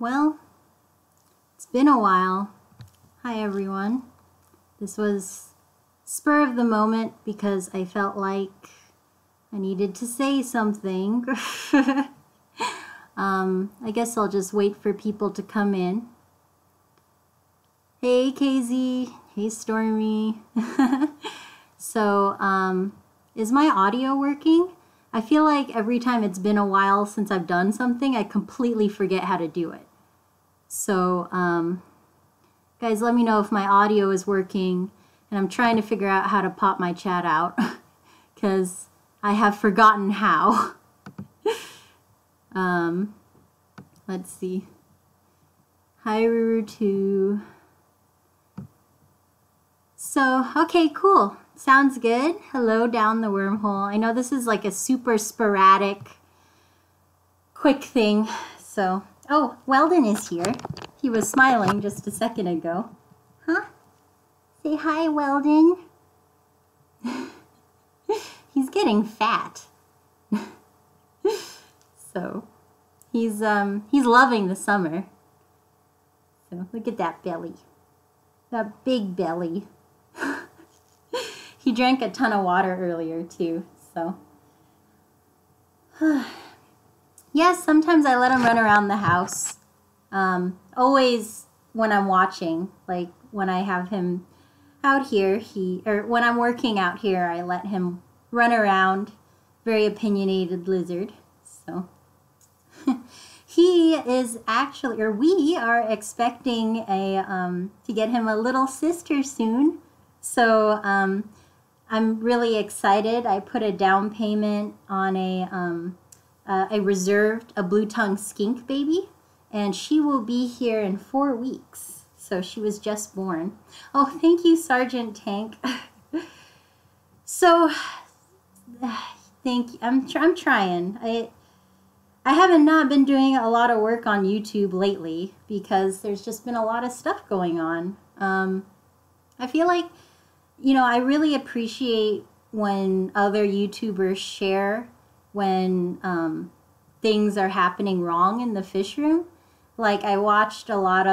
Well, it's been a while. Hi everyone. This was spur of the moment because I felt like I needed to say something. I guess I'll just wait for people to come in. Hey KZ, hey Stormy. So, is my audio working? I feel like every time it's been a while since I've done something, I completely forget how to do it. So, guys, let me know if my audio is working, and I'm trying to figure out how to pop my chat out, because I have forgotten how. Let's see. Hi, Ruru2. So, okay, cool. Sounds good. Hello down the wormhole. I know this is like a super sporadic, quick thing. So, oh, Welden is here. He was smiling just a second ago. Huh? Say hi, Welden. He's getting fat. So, he's loving the summer. So, look at that belly. That big belly. He drank a ton of water earlier too, so. Yes, sometimes I let him run around the house. Always when I'm watching, like when I have him out here, when I'm working out here, I let him run around. Very opinionated lizard, so. He is actually, or we are expecting to get him a little sister soon. So, I'm really excited. I put a down payment on I reserved a blue-tongued skink baby, and she will be here in 4 weeks. So she was just born. Oh, thank you, Sergeant Tank. So, thank you. I'm trying. I haven't not been doing a lot of work on YouTube lately because there's just been a lot of stuff going on. I feel like, you know, I really appreciate when other YouTubers share when things are happening wrong in the fish room. Like I watched a lot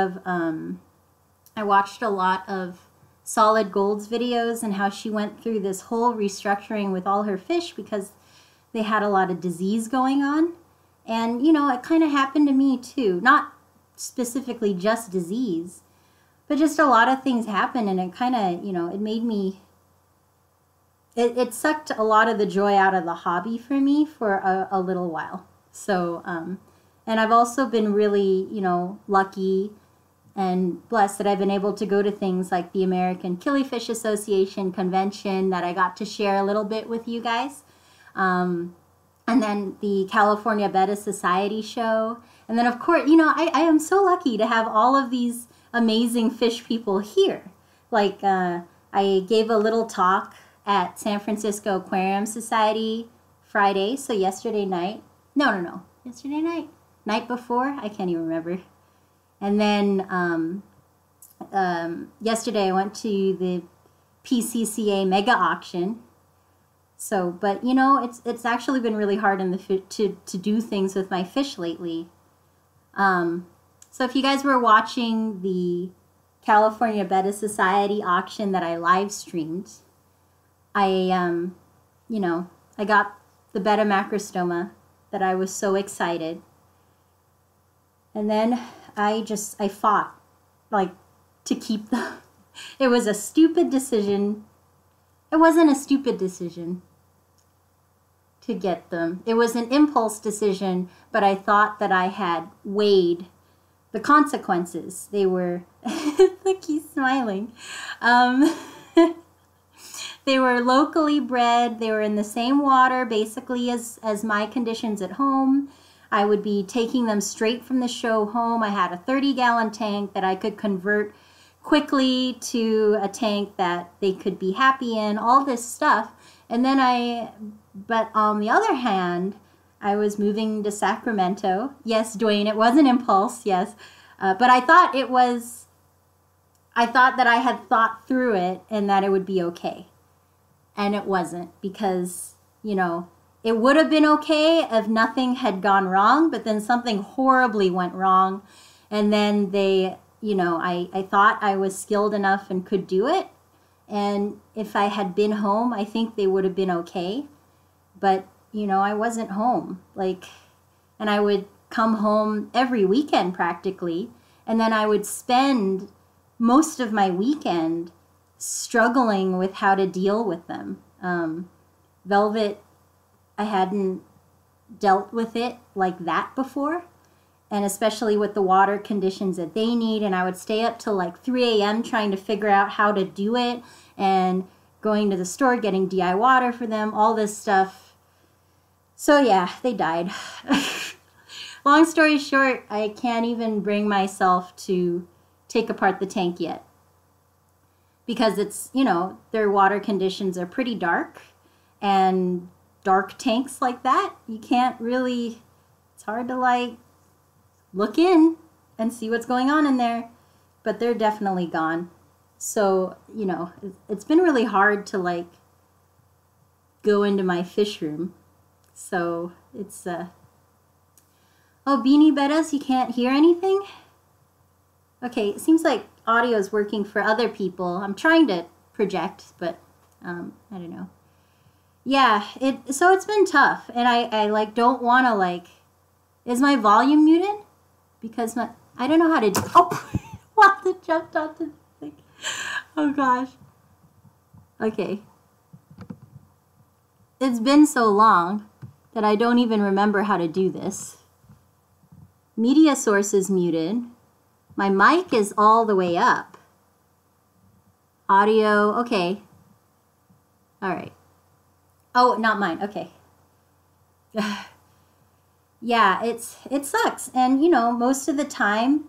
of Solid Gold's videos and how she went through this whole restructuring with all her fish because they had a lot of disease going on. And, you know, it kind of happened to me too. Not specifically just disease, but just a lot of things happened, and it kind of, you know, it made me, it sucked a lot of the joy out of the hobby for me for a little while. So, and I've also been really, you know, lucky and blessed that I've been able to go to things like the American Killifish Association convention that I got to share a little bit with you guys. And then the California Betta Society show. And then, of course, you know, I am so lucky to have all of these amazing fish people here. Like, I gave a little talk at San Francisco Aquarium Society Friday, so yesterday night. No. Yesterday night? Night before? I can't even remember. And then yesterday I went to the PCCA mega auction. So, but you know, it's actually been really hard in the to do things with my fish lately. So if you guys were watching the California Betta Society auction that I live streamed, you know, I got the Betta macrostoma that I was so excited. And then I fought, like, to keep them. It was a stupid decision. It wasn't a stupid decision to get them. It was an impulse decision, but I thought that I had weighed the consequences. They were, look, he's smiling. They were locally bred. They were in the same water, basically, as my conditions at home. I would be taking them straight from the show home. I had a 30-gallon tank that I could convert quickly to a tank that they could be happy in, all this stuff. And then but on the other hand, I was moving to Sacramento. Yes, Dwayne, it was an impulse, yes. But I thought that I had thought through it and that it would be okay. And it wasn't, because, you know, it would have been okay if nothing had gone wrong, but then something horribly went wrong. And then they, you know, I thought I was skilled enough and could do it. And if I had been home, I think they would have been okay. But, you know, I wasn't home. Like, and I would come home every weekend practically. And then I would spend most of my weekend struggling with how to deal with them. Velvet, I hadn't dealt with it like that before. And especially with the water conditions that they need. And I would stay up till like 3 a.m. trying to figure out how to do it. And going to the store, getting DI water for them, all this stuff. So yeah, they died. Long story short, I can't even bring myself to take apart the tank yet. Because it's, you know, their water conditions are pretty dark. And dark tanks like that, you can't really, it's hard to like look in and see what's going on in there. But they're definitely gone. So, you know, it's been really hard to like go into my fish room. So it's, oh, Beanie Bettas, you can't hear anything? Okay, it seems like audio is working for other people. I'm trying to project, but I don't know. Yeah, so it's been tough. And I like don't want to like, is my volume muted? Because I don't know how to do, oh, Welden jumped onto the thing. Oh gosh. Okay. It's been so long that I don't even remember how to do this. Media source is muted. My mic is all the way up. Audio, okay. All right. Oh, not mine, okay. Yeah, it sucks. And, you know, most of the time,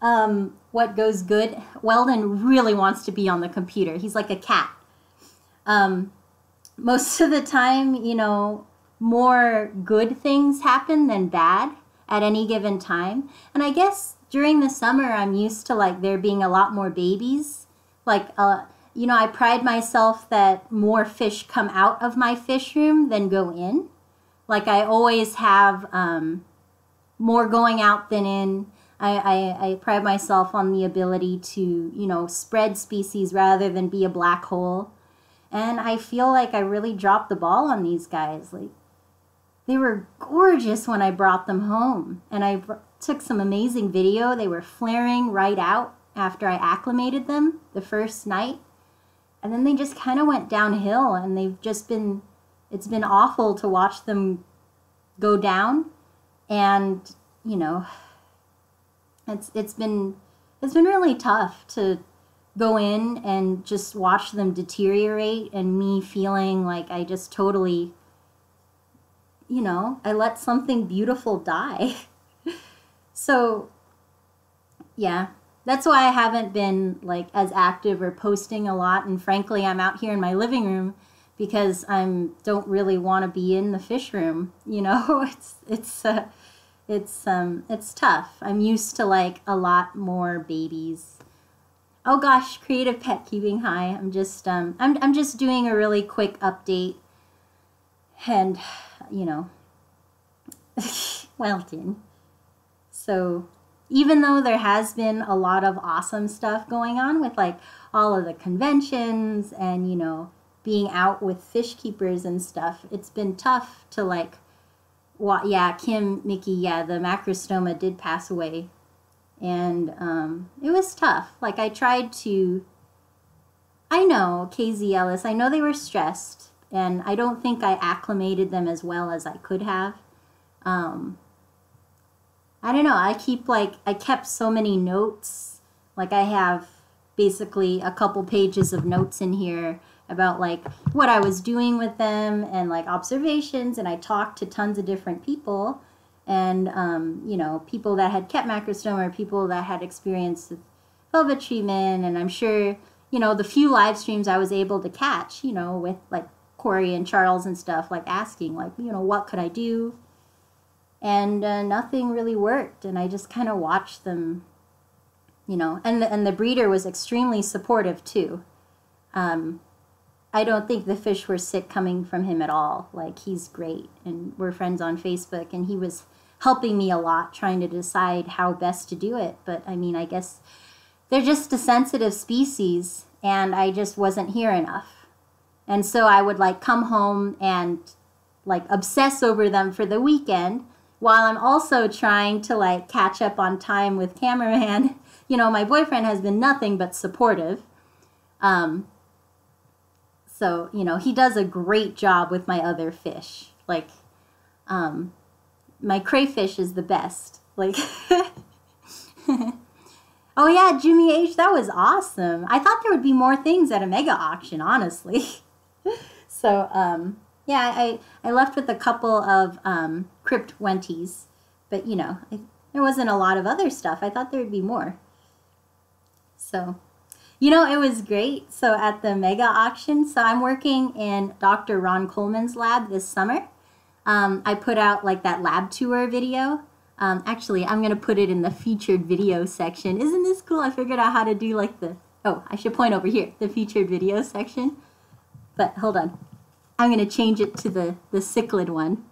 what goes good, Welden really wants to be on the computer. He's like a cat. Most of the time, you know, more good things happen than bad at any given time. And I guess during the summer, I'm used to like there being a lot more babies. Like, you know, I pride myself that more fish come out of my fish room than go in. Like I always have more going out than in. I pride myself on the ability to, you know, spread species rather than be a black hole. And I feel like I really dropped the ball on these guys. Like, they were gorgeous when I brought them home. And I took some amazing video. They were flaring right out after I acclimated them the first night. And then they just kind of went downhill. And they've just been, it's been awful to watch them go down. And, you know, it's been really tough to go in and just watch them deteriorate, and me feeling like I just totally, you know, I let something beautiful die. So yeah, that's why I haven't been like as active or posting a lot. And frankly, I'm out here in my living room because don't really want to be in the fish room. You know, it's tough. I'm used to like a lot more babies. Oh gosh, creative pet keeping high. I'm just doing a really quick update, and you know, Welden. So even though there has been a lot of awesome stuff going on with like all of the conventions and, you know, being out with fish keepers and stuff, it's been tough to like, yeah, Kim, Mickey, yeah, the macrostoma did pass away. And it was tough. Like I know, KZ Ellis, I know they were stressed, and I don't think I acclimated them as well as I could have. I don't know, I kept so many notes. Like I have basically a couple pages of notes in here about like what I was doing with them and like observations, and I talked to tons of different people. And, you know, people that had kept macrostoma or people that had experienced velvet treatment. And I'm sure, you know, the few live streams I was able to catch, you know, with like Corey and Charles and stuff, like asking, like, you know, what could I do? And nothing really worked. And I just kind of watched them, you know, and the breeder was extremely supportive too. I don't think the fish were sick coming from him at all. Like, he's great. And we're friends on Facebook, and he was helping me a lot trying to decide how best to do it. But I mean, I guess they're just a sensitive species, and I just wasn't here enough. And so I would like come home and like obsess over them for the weekend while I'm also trying to like catch up on time with cameraman. You know, my boyfriend has been nothing but supportive. So, you know, he does a great job with my other fish. Like, my crayfish is the best. Like, oh yeah, Jimmy H, that was awesome. I thought there would be more things at a mega auction, honestly. So, yeah, I left with a couple of crypt wenties, but you know, there wasn't a lot of other stuff. I thought there would be more. So, you know, it was great. So at the mega auction, so I'm working in Dr. Ron Coleman's lab this summer. I put out like that lab tour video. Actually, I'm going to put it in the featured video section. Isn't this cool? I figured out how to do like the, oh, I should point over here, the featured video section. But hold on. I'm going to change it to the cichlid one.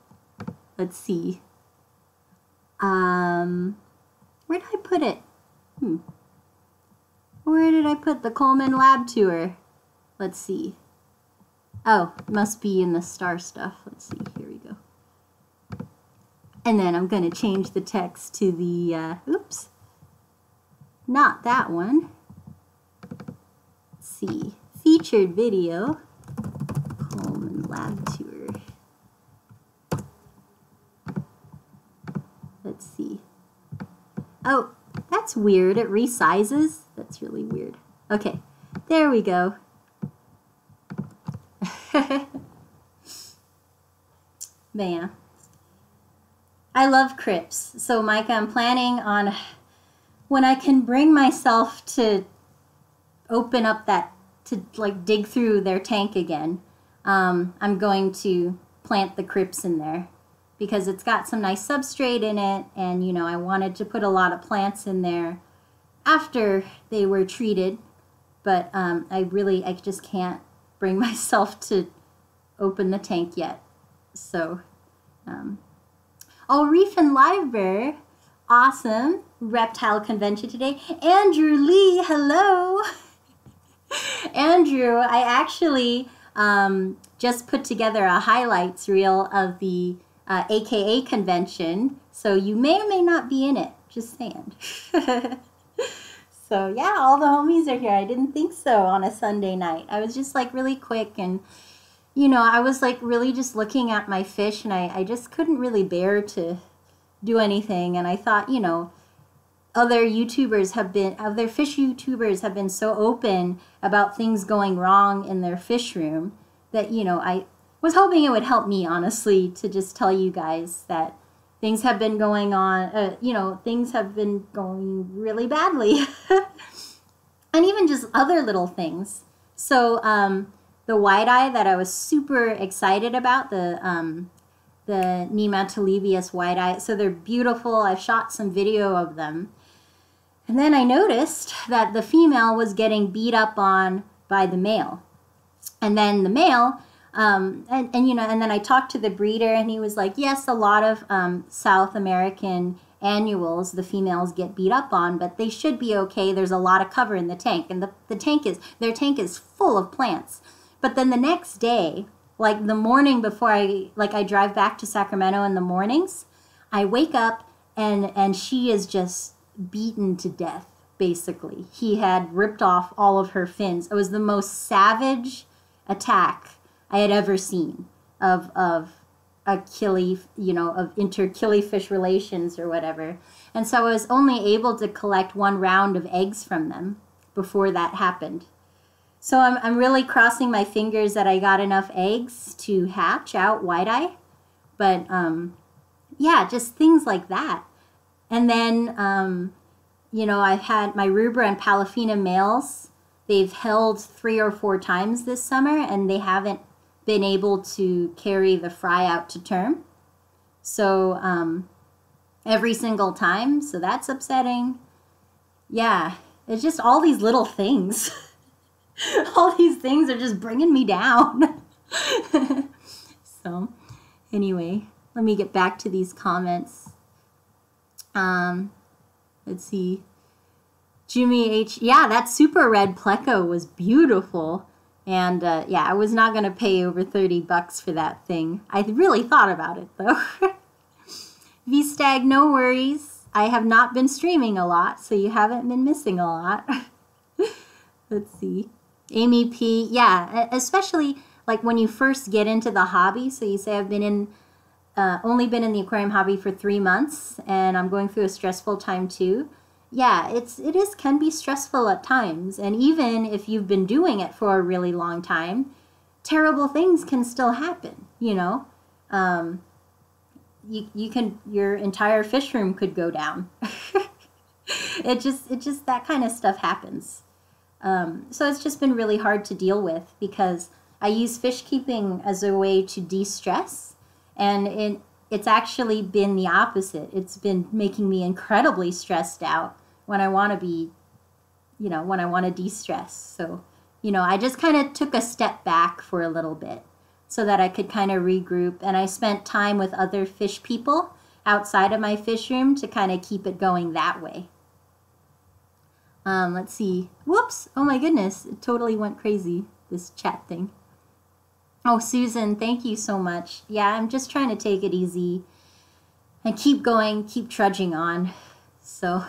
Let's see. Where did I put it? Where did I put the Coleman lab tour? Let's see. Oh, it must be in the star stuff. Let's see. Here we go. And then I'm going to change the text to the, oops, not that one. Let's see. Featured video. Coleman lab tour. Let's see. Oh, that's weird. It resizes. That's really weird. Okay, there we go. Man, I love crypts. So Micah, I'm planning on when I can bring myself to open up that, to like dig through their tank again. I'm going to plant the crypts in there because it's got some nice substrate in it, and you know, I wanted to put a lot of plants in there after they were treated, but I just can't bring myself to open the tank yet. So, oh, Reef and Liver, awesome. Reptile convention today. Andrew Lee, hello. Andrew, I actually just put together a highlights reel of the AKA convention, so you may or may not be in it, just saying. So yeah, all the homies are here. I didn't think so on a Sunday night. I was just like really quick, and you know, I was like really just looking at my fish, and I just couldn't really bear to do anything. And I thought, you know, other fish YouTubers have been so open about things going wrong in their fish room that, you know, I was hoping it would help me, honestly, to just tell you guys that things have been going on, you know, things have been going really badly. And even just other little things. So the white-eye that I was super excited about, the Nematolobius white-eye, so they're beautiful. I've shot some video of them. And then I noticed that the female was getting beat up on by the male. And then the male, you know, and then I talked to the breeder, and he was like, yes, a lot of South American annuals, the females get beat up on, but they should be okay. There's a lot of cover in the tank, and their tank is full of plants. But then the next day, like the morning before I drive back to Sacramento in the mornings, I wake up and she is just beaten to death, basically. He had ripped off all of her fins. It was the most savage attack I had ever seen of you know, of inter-killifish relations or whatever. And so I was only able to collect one round of eggs from them before that happened. So I'm really crossing my fingers that I got enough eggs to hatch out white-eye. But yeah, just things like that. And then, you know, I've had my rubra and palafina males. They've held 3 or 4 times this summer, and they haven't been able to carry the fry out to term. So every single time, so that's upsetting. Yeah, it's just all these little things. All these things are just bringing me down. So anyway, let me get back to these comments. Let's see. Jimmy H. Yeah, that super red pleco was beautiful. And yeah, I was not going to pay over $30 for that thing. I really thought about it though. V-Stag, no worries. I have not been streaming a lot, so you haven't been missing a lot. Let's see. Amy P. Yeah, especially like when you first get into the hobby. So you say I've been in, only been in the aquarium hobby for 3 months, and I'm going through a stressful time too. Yeah, can be stressful at times, and even if you've been doing it for a really long time, terrible things can still happen, you know. Your entire fish room could go down. it just that kind of stuff happens. So it's just been really hard to deal with because I use fish keeping as a way to de-stress, and it's actually been the opposite. It's been making me incredibly stressed out when I want to be, you know, when I want to de-stress. So, you know, I just kind of took a step back for a little bit so that I could kind of regroup. And I spent time with other fish people outside of my fish room to kind of keep it going that way. Let's see. Whoops. Oh my goodness. It totally went crazy, this chat thing. Oh, Susan, thank you so much. Yeah, I'm just trying to take it easy and keep going, keep trudging on. So,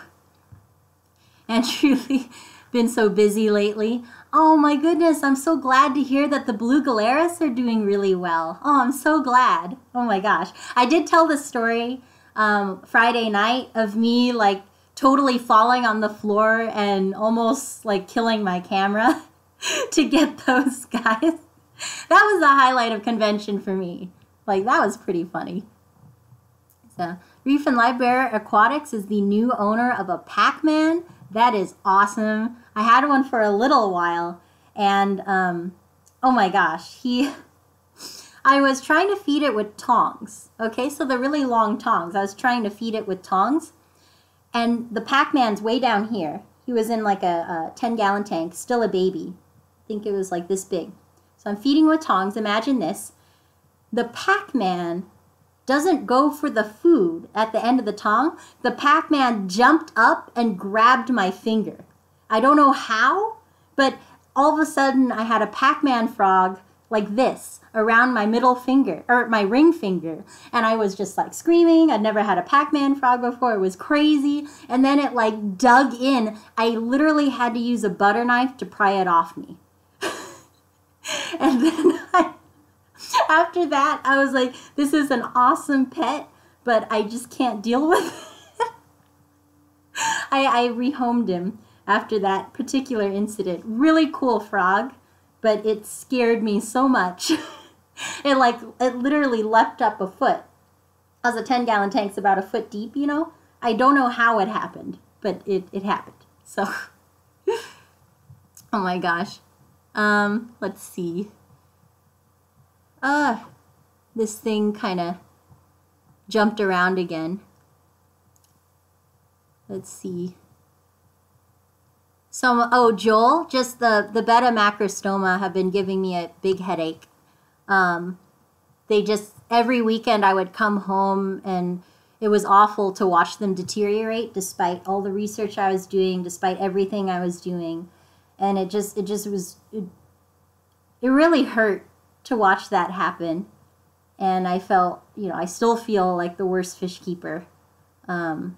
and truly been so busy lately. Oh my goodness, I'm so glad to hear that the blue galaris are doing really well. Oh, I'm so glad. Oh my gosh. I did tell the story Friday night of me like totally falling on the floor and almost like killing my camera to get those guys. That was the highlight of convention for me. Like, that was pretty funny. So, Reef and Live Bear Aquatics is the new owner of a Pac-Man. That is awesome. I had one for a little while, and oh my gosh, I was trying to feed it with tongs. Okay, so the really long tongs. I was trying to feed it with tongs, and the Pac-Man's way down here. He was in like a 10-gallon tank, still a baby. I think it was like this big. So I'm feeding with tongs. Imagine this. The Pac-Man doesn't go for the food at the end of the tong. The Pac-Man jumped up and grabbed my finger. I don't know how, but all of a sudden I had a Pac-Man frog like this around my middle finger, or my ring finger. And I was just like screaming. I'd never had a Pac-Man frog before. It was crazy. And then it like dug in. I literally had to use a butter knife to pry it off me. And then after that, I was like, this is an awesome pet, but I just can't deal with it. I rehomed him after that particular incident. Really cool frog, but it scared me so much. It literally leapt up a foot. As a 10-gallon tank's about a foot deep, you know? I don't know how it happened, but it happened. So, oh my gosh. Let's see. This thing kind of jumped around again. Let's see. So, oh, Joel, just the Betta macrostoma have been giving me a big headache. They just, every weekend I would come home and it was awful to watch them deteriorate despite all the research I was doing, despite everything I was doing. And it really hurt to watch that happen. And I felt, you know, I still feel like the worst fish keeper. And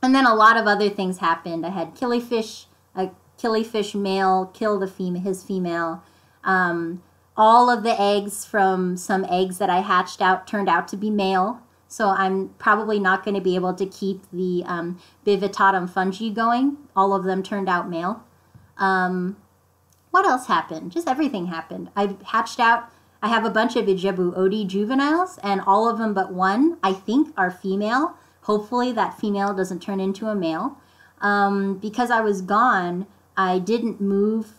then a lot of other things happened. I had a killifish male kill his female. All of the eggs from some eggs that I hatched out turned out to be male. So I'm probably not going to be able to keep the bivitatum fungi going. All of them turned out male. What else happened? Just everything happened. I hatched out, I have a bunch of Ijebu Odi juveniles, and all of them but one, I think, are female. Hopefully that female doesn't turn into a male. Because I was gone, I didn't move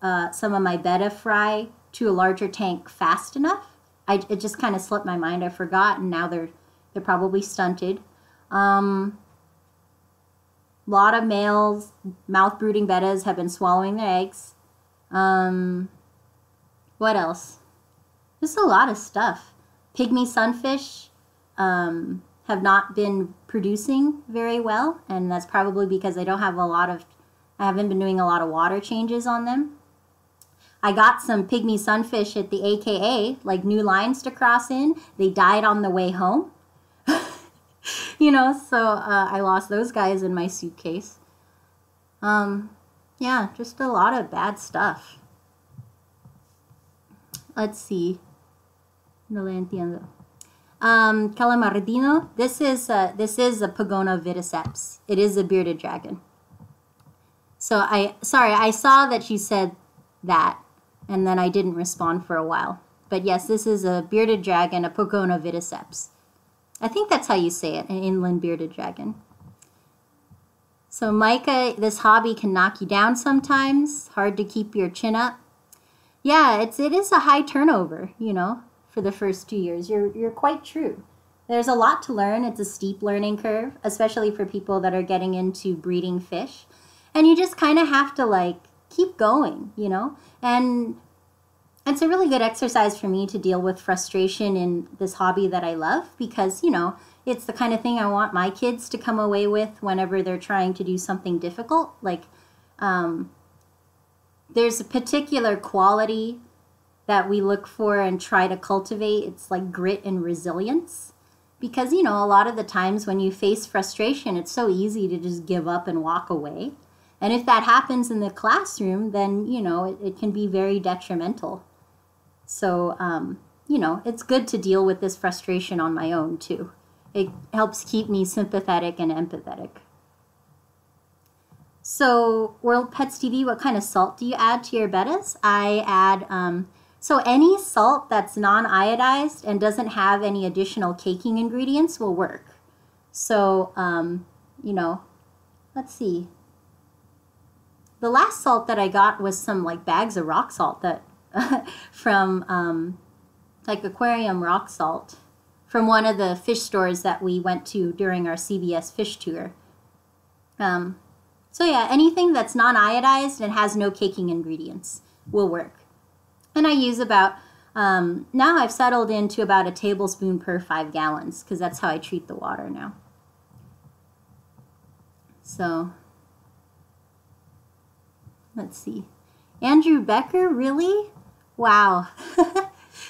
some of my Betta fry to a larger tank fast enough. It just kind of slipped my mind. I forgot, and now they're probably stunted. Lot of males, mouth brooding bettas have been swallowing their eggs. What else? Just a lot of stuff. Pygmy sunfish have not been producing very well, and that's probably because I haven't been doing a lot of water changes on them. I got some pygmy sunfish at the AKA, like new lines to cross in. They died on the way home. You know, so I lost those guys in my suitcase. Yeah, just a lot of bad stuff. Let's see. No le entiendo. Calamardino. This is a Pagona viticeps. It is a bearded dragon. So I saw that you said that, and then I didn't respond for a while. But yes, this is a bearded dragon, a Pagona viticeps. I think that's how you say it, an inland bearded dragon. So Micah, this hobby can knock you down sometimes. Hard to keep your chin up. Yeah, it is a high turnover, you know, for the first 2 years. You're quite true. There's a lot to learn. It's a steep learning curve, especially for people that are getting into breeding fish. And you just kind of have to, like, keep going, you know. And it's a really good exercise for me to deal with frustration in this hobby that I love because, you know, it's the kind of thing I want my kids to come away with whenever they're trying to do something difficult. Like, there's a particular quality that we look for and try to cultivate. It's like grit and resilience. Because, you know, a lot of the times when you face frustration, it's so easy to just give up and walk away. And if that happens in the classroom, then, you know, it can be very detrimental. So, you know, it's good to deal with this frustration on my own, too. It helps keep me sympathetic and empathetic. So, World Pets TV, what kind of salt do you add to your bettas? I add, so any salt that's non-iodized and doesn't have any additional caking ingredients will work. So, you know, let's see. The last salt that I got was some, like, bags of rock salt that from like aquarium rock salt from one of the fish stores that we went to during our CBS fish tour. So yeah, anything that's non-iodized and has no caking ingredients will work. And I use about, now I've settled into about a tablespoon per 5 gallons because that's how I treat the water now. So, let's see. Andrew Becker, really? Wow.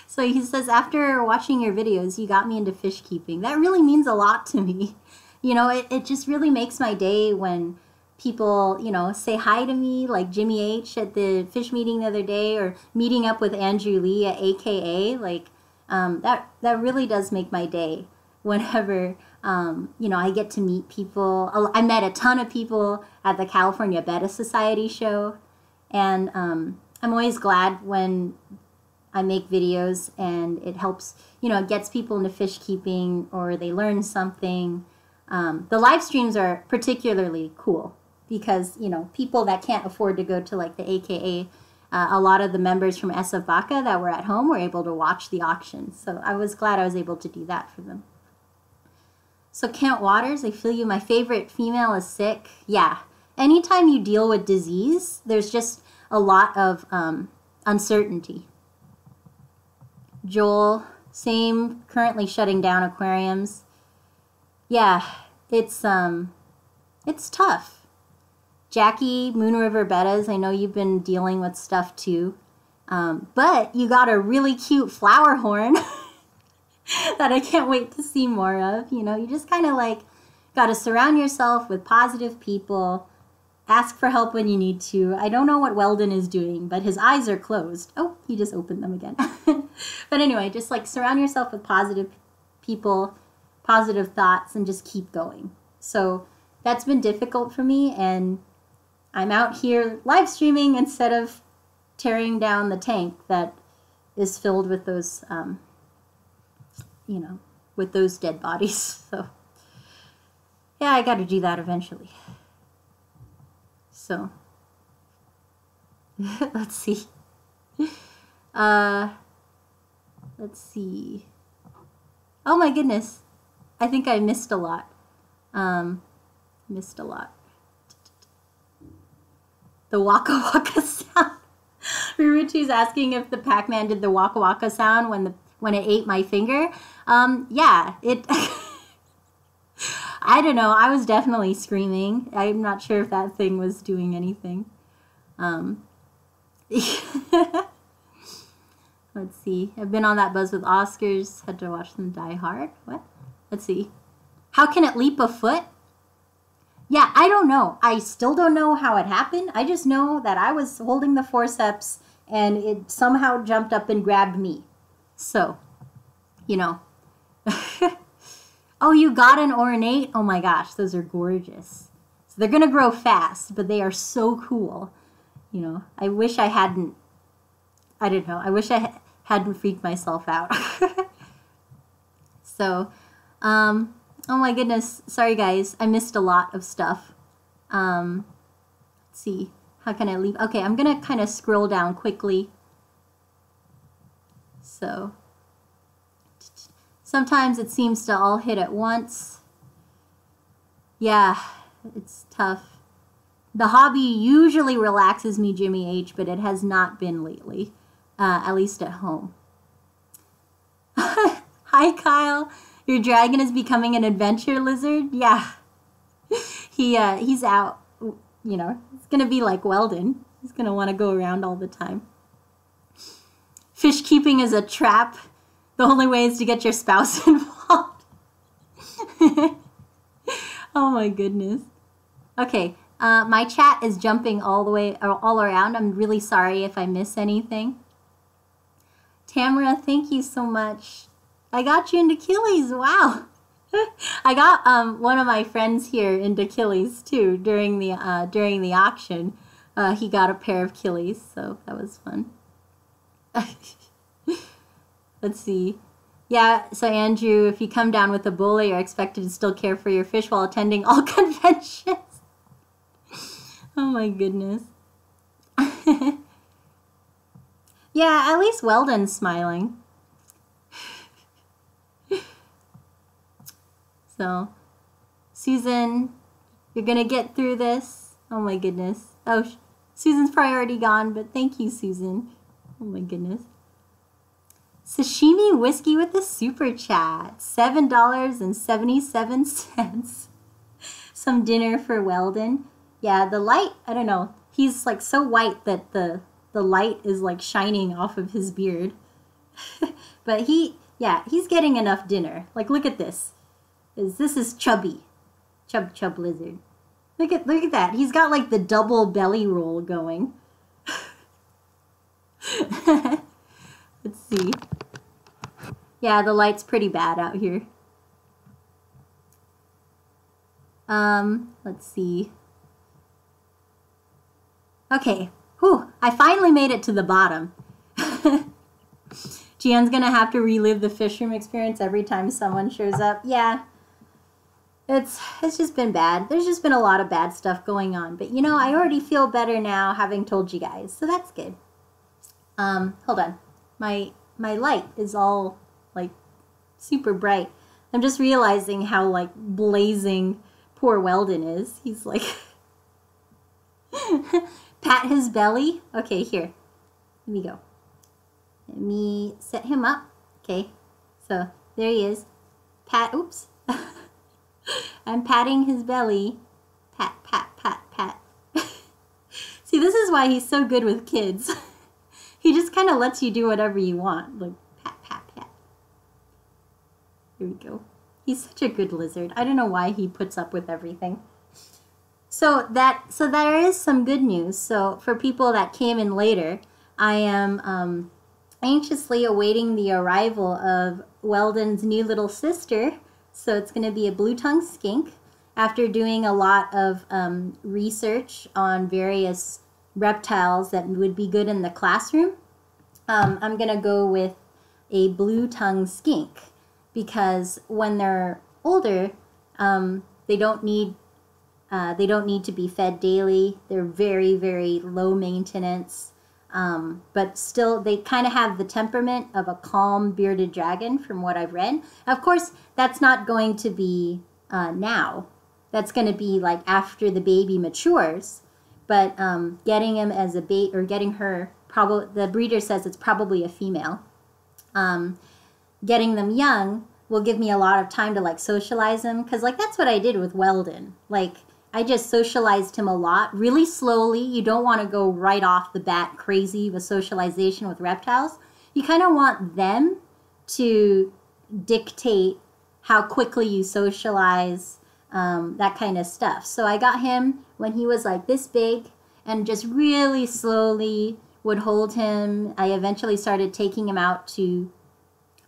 So he says, after watching your videos, you got me into fish keeping. That really means a lot to me. You know, it just really makes my day when people, you know, say hi to me, like Jimmy H at the fish meeting the other day, or meeting up with Andrew Lee at AKA. Like, that really does make my day whenever, you know, I get to meet people. I met a ton of people at the California Betta Society show. And I'm always glad when I make videos and it helps, you know, it gets people into fish keeping or they learn something. The live streams are particularly cool because, you know, people that can't afford to go to like the AKA, a lot of the members from SF Vaca that were at home were able to watch the auction. So I was glad I was able to do that for them. So Kent Waters, I feel you. My favorite female is sick. Yeah. Anytime you deal with disease, there's just a lot of uncertainty. Joel, same, currently shutting down aquariums. Yeah, it's tough. Jackie, Moon River Bettas, I know you've been dealing with stuff too. But you got a really cute flower horn that I can't wait to see more of. You know, you just kind of like got to surround yourself with positive people. Ask for help when you need to. I don't know what Welden is doing, but his eyes are closed. Oh, he just opened them again. But anyway, just like surround yourself with positive people, positive thoughts, and just keep going. So that's been difficult for me, and I'm out here live streaming instead of tearing down the tank that is filled with those, you know, with those dead bodies. So yeah, I got to do that eventually. So, let's see. Let's see. Oh my goodness. I think I missed a lot. Missed a lot. The Waka Waka sound. Rurutu's asking if the Pac-Man did the Waka Waka sound when it ate my finger. Yeah, it... I don't know. I was definitely screaming. I'm not sure if that thing was doing anything. Let's see. I've been on that buzz with Oscars. Had to watch them die hard. What? Let's see. How can it leap a foot? Yeah, I don't know. I still don't know how it happened. I just know that I was holding the forceps and it somehow jumped up and grabbed me. So, you know. Oh, you got an ornate? Oh my gosh, those are gorgeous. So they're going to grow fast, but they are so cool. You know, I wish I hadn't, I don't know, I wish I hadn't freaked myself out. So, oh my goodness, sorry guys, I missed a lot of stuff. Let's see, how can I leave? Okay, I'm going to kind of scroll down quickly. So, sometimes it seems to all hit at once. Yeah, it's tough. The hobby usually relaxes me, Jimmy H, but it has not been lately, at least at home. Hi, Kyle. Your dragon is becoming an adventure lizard? Yeah. He's out, you know. It's going to be like Welden. He's going to want to go around all the time. Fish keeping is a trap. The only way is to get your spouse involved. Oh my goodness. Okay, my chat is jumping all around. I'm really sorry if I miss anything. Tamara, thank you so much. I got you into Achilles. Wow. I got one of my friends here into Achilles too during the auction. He got a pair of Achilles, so that was fun. Let's see. Yeah, so Andrew, if you come down with Ebola, you're expected to still care for your fish while attending all conventions. Oh my goodness. Yeah, at least Welden's smiling. So, Susan, you're going to get through this. Oh my goodness. Oh, Susan's probably already gone, but thank you, Susan. Oh my goodness. Sashimi Whiskey with a super chat. $7.77. Some dinner for Welden. Yeah, the light, I don't know. He's like so white that the light is like shining off of his beard. But he's getting enough dinner. Like, look at this. This is chubby. Chub lizard. Look at that. He's got like the double belly roll going. Let's see. Yeah, the light's pretty bad out here. Let's see. Okay. Whew, I finally made it to the bottom. Gian's gonna have to relive the fish room experience every time someone shows up. Yeah. It's just been bad. There's just been a lot of bad stuff going on. But, you know, I already feel better now having told you guys. So that's good. Hold on. My light is all, like, super bright. I'm just realizing how, like, blazing poor Welden is. He's like... Pat his belly. Okay, here. Let me go. Let me set him up. Okay. So, there he is. Pat. Oops. I'm patting his belly. Pat, pat, pat, pat. See, this is why he's so good with kids. He just kind of lets you do whatever you want. Like, pat, pat, pat. Here we go. He's such a good lizard. I don't know why he puts up with everything. So there is some good news. So for people that came in later, I am anxiously awaiting the arrival of Welden's new little sister. So it's going to be a blue-tongued skink. After doing a lot of research on various reptiles that would be good in the classroom, I'm going to go with a blue-tongued skink because when they're older, they don't need to be fed daily. They're very, very low maintenance. But still, they kind of have the temperament of a calm bearded dragon from what I've read. Of course, that's not going to be now. That's going to be like after the baby matures. But getting him as a bait, or getting her, probably the breeder says it's probably a female. Getting them young will give me a lot of time to like socialize him. Because like that's what I did with Welden. Like I just socialized him a lot, really slowly. You don't want to go right off the bat crazy with socialization with reptiles. You kind of want them to dictate how quickly you socialize, that kind of stuff. So I got him when he was like this big and just really slowly would hold him. I eventually started taking him out to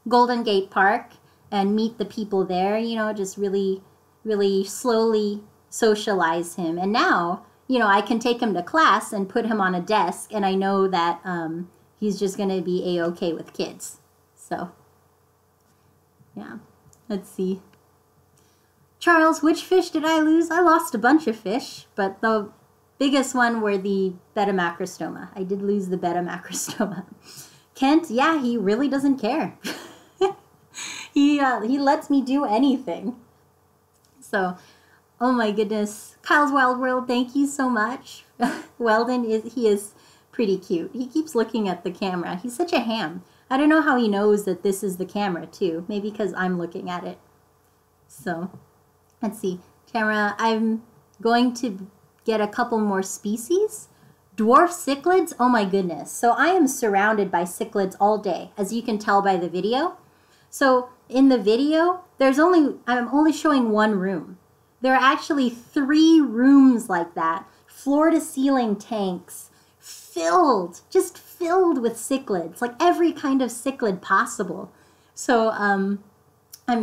Golden Gate Park and meet the people there, you know, just really, really slowly socialize him. And now, you know, I can take him to class and put him on a desk, and I know that he's just going to be A-okay with kids. So, yeah. Let's see. Charles, which fish did I lose? I lost a bunch of fish, but the biggest one were the Betta macrostoma. I did lose the Betta macrostoma. Kent, yeah, he really doesn't care. He lets me do anything. So, oh my goodness. Kyle's Wild World, thank you so much. Welden, he is pretty cute. He keeps looking at the camera. He's such a ham. I don't know how he knows that this is the camera too. Maybe because I'm looking at it. So, let's see. Tamara, I'm going to get a couple more species. Dwarf cichlids, oh my goodness. So I am surrounded by cichlids all day, as you can tell by the video. So in the video, I'm only showing one room. There are actually 3 rooms like that, floor to ceiling tanks, just filled with cichlids, like every kind of cichlid possible. So the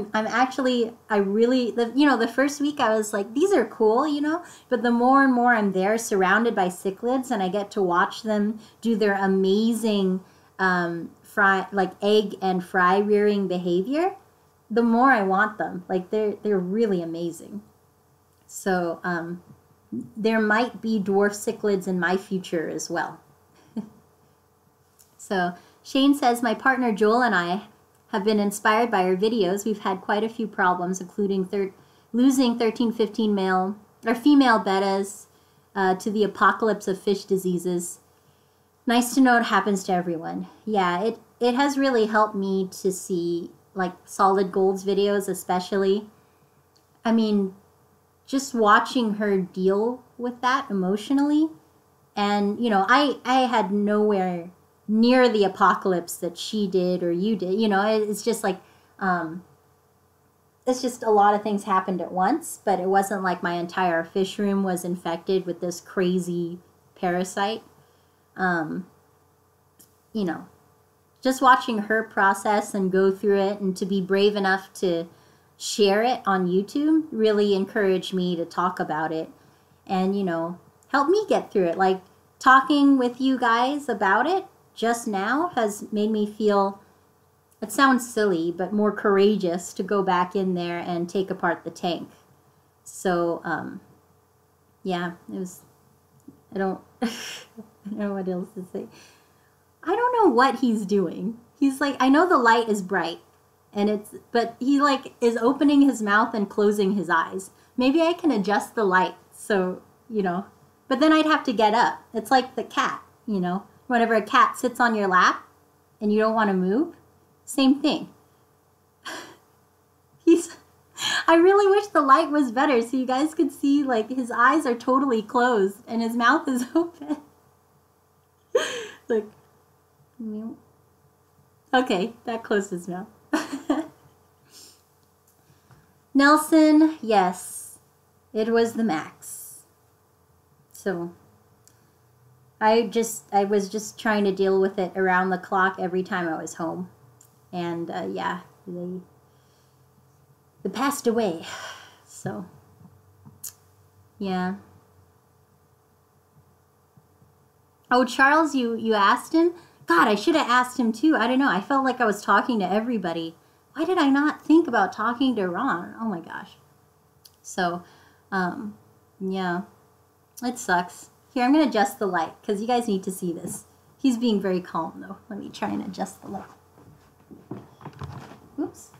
first week I was like, these are cool, you know, but the more and more I'm there surrounded by cichlids and I get to watch them do their amazing egg and fry rearing behavior, the more I want them. Like they're really amazing. So there might be dwarf cichlids in my future as well. So Shane says, my partner Joel and I have been inspired by our videos. We've had quite a few problems, including losing 13, 15 female bettas to the apocalypse of fish diseases. Nice to know it happens to everyone. Yeah, it has really helped me to see like Solid Gold's videos especially. I mean, just watching her deal with that emotionally. And, you know, I had nowhere near the apocalypse that she did or you did. You know, it's just like, it's just a lot of things happened at once, but it wasn't like my entire fish room was infected with this crazy parasite. You know, just watching her process and go through it and to be brave enough to share it on YouTube really encouraged me to talk about it and, you know, help me get through it. Like talking with you guys about it just now has made me feel, it sounds silly, but more courageous to go back in there and take apart the tank. So, yeah, it was, I don't know what else to say. I don't know what he's doing. He's like, I know the light is bright, but he like is opening his mouth and closing his eyes. Maybe I can adjust the light so, you know, but then I'd have to get up. It's like the cat, you know. Whenever a cat sits on your lap and you don't want to move, same thing. I really wish the light was better so you guys could see like his eyes are totally closed and his mouth is open. Look. Okay, that closed his mouth. Nelson, yes, it was the max. So I was just trying to deal with it around the clock every time I was home. And yeah, they passed away. So, yeah. Oh, Charles, you asked him? God, I should have asked him too. I don't know. I felt like I was talking to everybody. Why did I not think about talking to Ron? Oh my gosh. So, yeah, it sucks. Here, I'm going to adjust the light because you guys need to see this. He's being very calm, though. Let me try and adjust the light. Oops.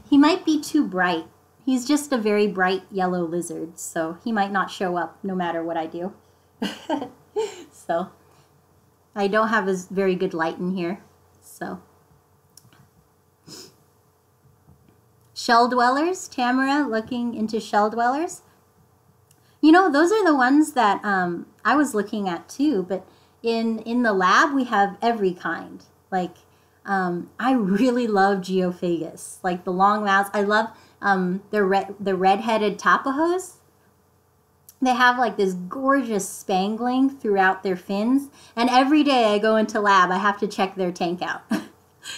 He might be too bright. He's just a very bright yellow lizard, so he might not show up no matter what I do. So, I don't have a very good light in here. So, shell dwellers, Tamara looking into shell dwellers. You know, those are the ones that I was looking at too, but in the lab we have every kind. Like, I really love Geophagus, like the long mouths. I love the red-headed Tapajos. They have like this gorgeous spangling throughout their fins, and every day I go into lab, I have to check their tank out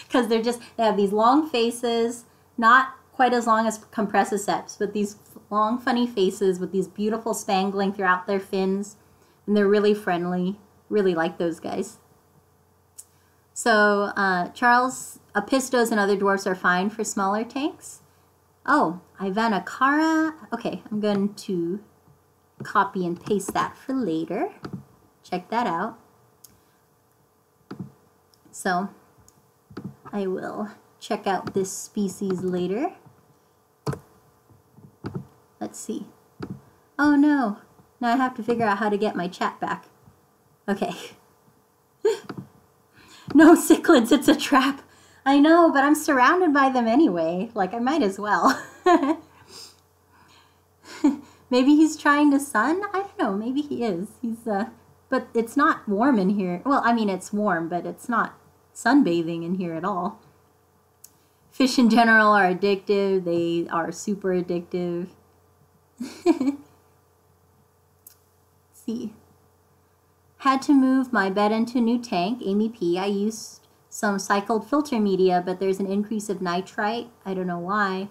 because they have these long faces, not quite as long as Compressiceps, but these long funny faces with these beautiful spangling throughout their fins, and they're really friendly. Really like those guys. So Charles, Apistos and other dwarfs are fine for smaller tanks. Oh, Ivanacara. Okay, I'm going to copy and paste that for later. Check that out. So I will check out this species later. Let's see. Oh no, now I have to figure out how to get my chat back. Okay. No, cichlids, it's a trap. I know, but I'm surrounded by them anyway. Like, I might as well. Maybe he's trying to sun? I don't know. Maybe he is. But it's not warm in here. Well, I mean, it's warm, but it's not sunbathing in here at all. Fish in general are addictive. They are super addictive. Let's see. Had to move my bed into a new tank, Amy P. I used some cycled filter media, but there's an increase of nitrite. I don't know why.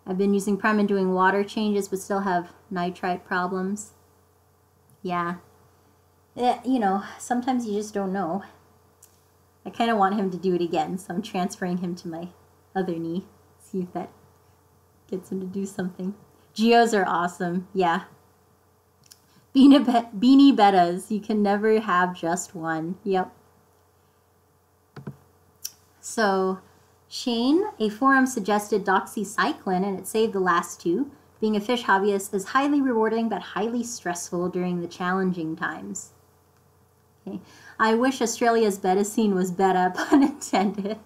I've been using Prime and doing water changes, but still have nitrite problems. Yeah. You know, sometimes you just don't know. I kind of want him to do it again, so I'm transferring him to my other knee. See if that gets him to do something. Geos are awesome. Yeah. Beanie Bettas. You can never have just one. Yep. So, Shane, a forum suggested doxycycline, and it saved the last two. Being a fish hobbyist is highly rewarding, but highly stressful during the challenging times. Okay. I wish Australia's betta scene was Betta, pun intended.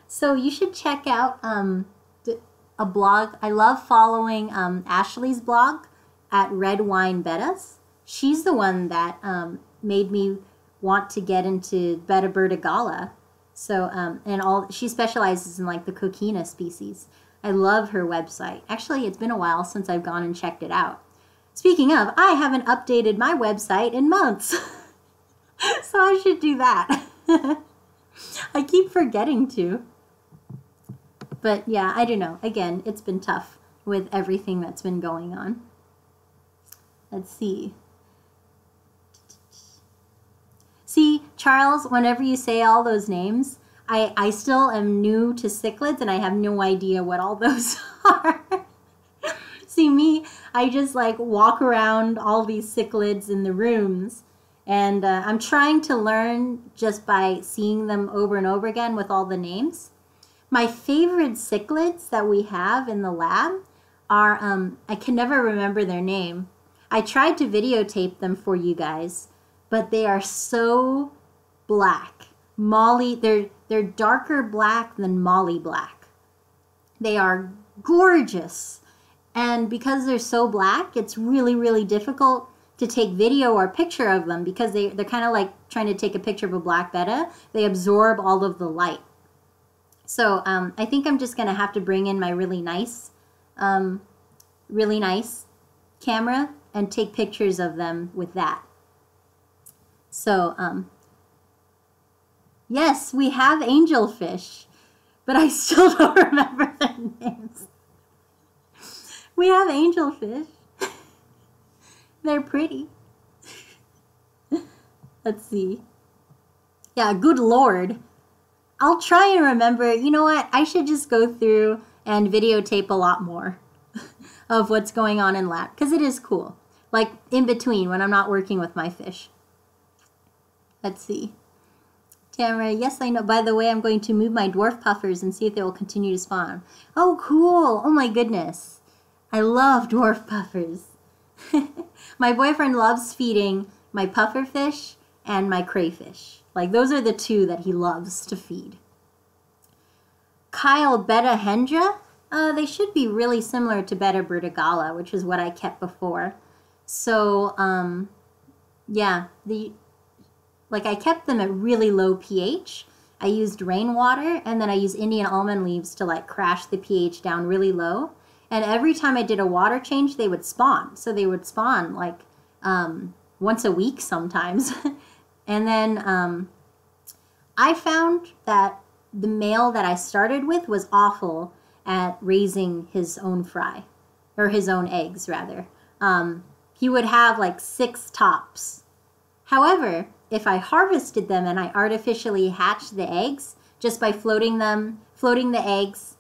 So you should check out a blog. I love following Ashley's blog at Red Wine Bettas. She's the one that made me want to get into Betta vertigala. So she specializes in like the coquina species. I love her website. Actually, it's been a while since I've gone and checked it out. Speaking of, I haven't updated my website in months. So I should do that. I keep forgetting to. But yeah, I don't know. Again, it's been tough with everything that's been going on. Let's see. See, Charles, whenever you say all those names, I still am new to cichlids and I have no idea what all those are. See me, I just like walk around all these cichlids in the rooms, and I'm trying to learn just by seeing them over and over again with all the names. My favorite cichlids that we have in the lab are, I can never remember their name. I tried to videotape them for you guys, but they are so black. Molly, they're darker black than Molly black. They are gorgeous. And because they're so black, it's really, really difficult to take video or picture of them because they're kind of like trying to take a picture of a black betta. They absorb all of the light. So I think I'm just going to have to bring in my really nice camera and take pictures of them with that. So, yes, we have angelfish, but I still don't remember their names. We have angelfish. They're pretty. Let's see. Yeah, good Lord. I'll try and remember. You know what? I should just go through and videotape a lot more of what's going on in lab, because it is cool. Like in between when I'm not working with my fish. Let's see. Tamara, yes, I know. By the way, I'm going to move my dwarf puffers and see if they will continue to spawn. Oh, cool. Oh, my goodness. I love dwarf puffers. My boyfriend loves feeding my puffer fish and my crayfish. Like, those are the two that he loves to feed. Kyle Betta Hendra, they should be really similar to Betta Bertigala, which is what I kept before. So, yeah, I kept them at really low pH. I used rainwater, and then I used Indian almond leaves to like crash the pH down really low. And every time I did a water change, they would spawn. So they would spawn like once a week sometimes. And then I found that the male that I started with was awful at raising his own fry, or his own eggs rather. He would have like 6 tops. However, if I harvested them and I artificially hatched the eggs just by floating the eggs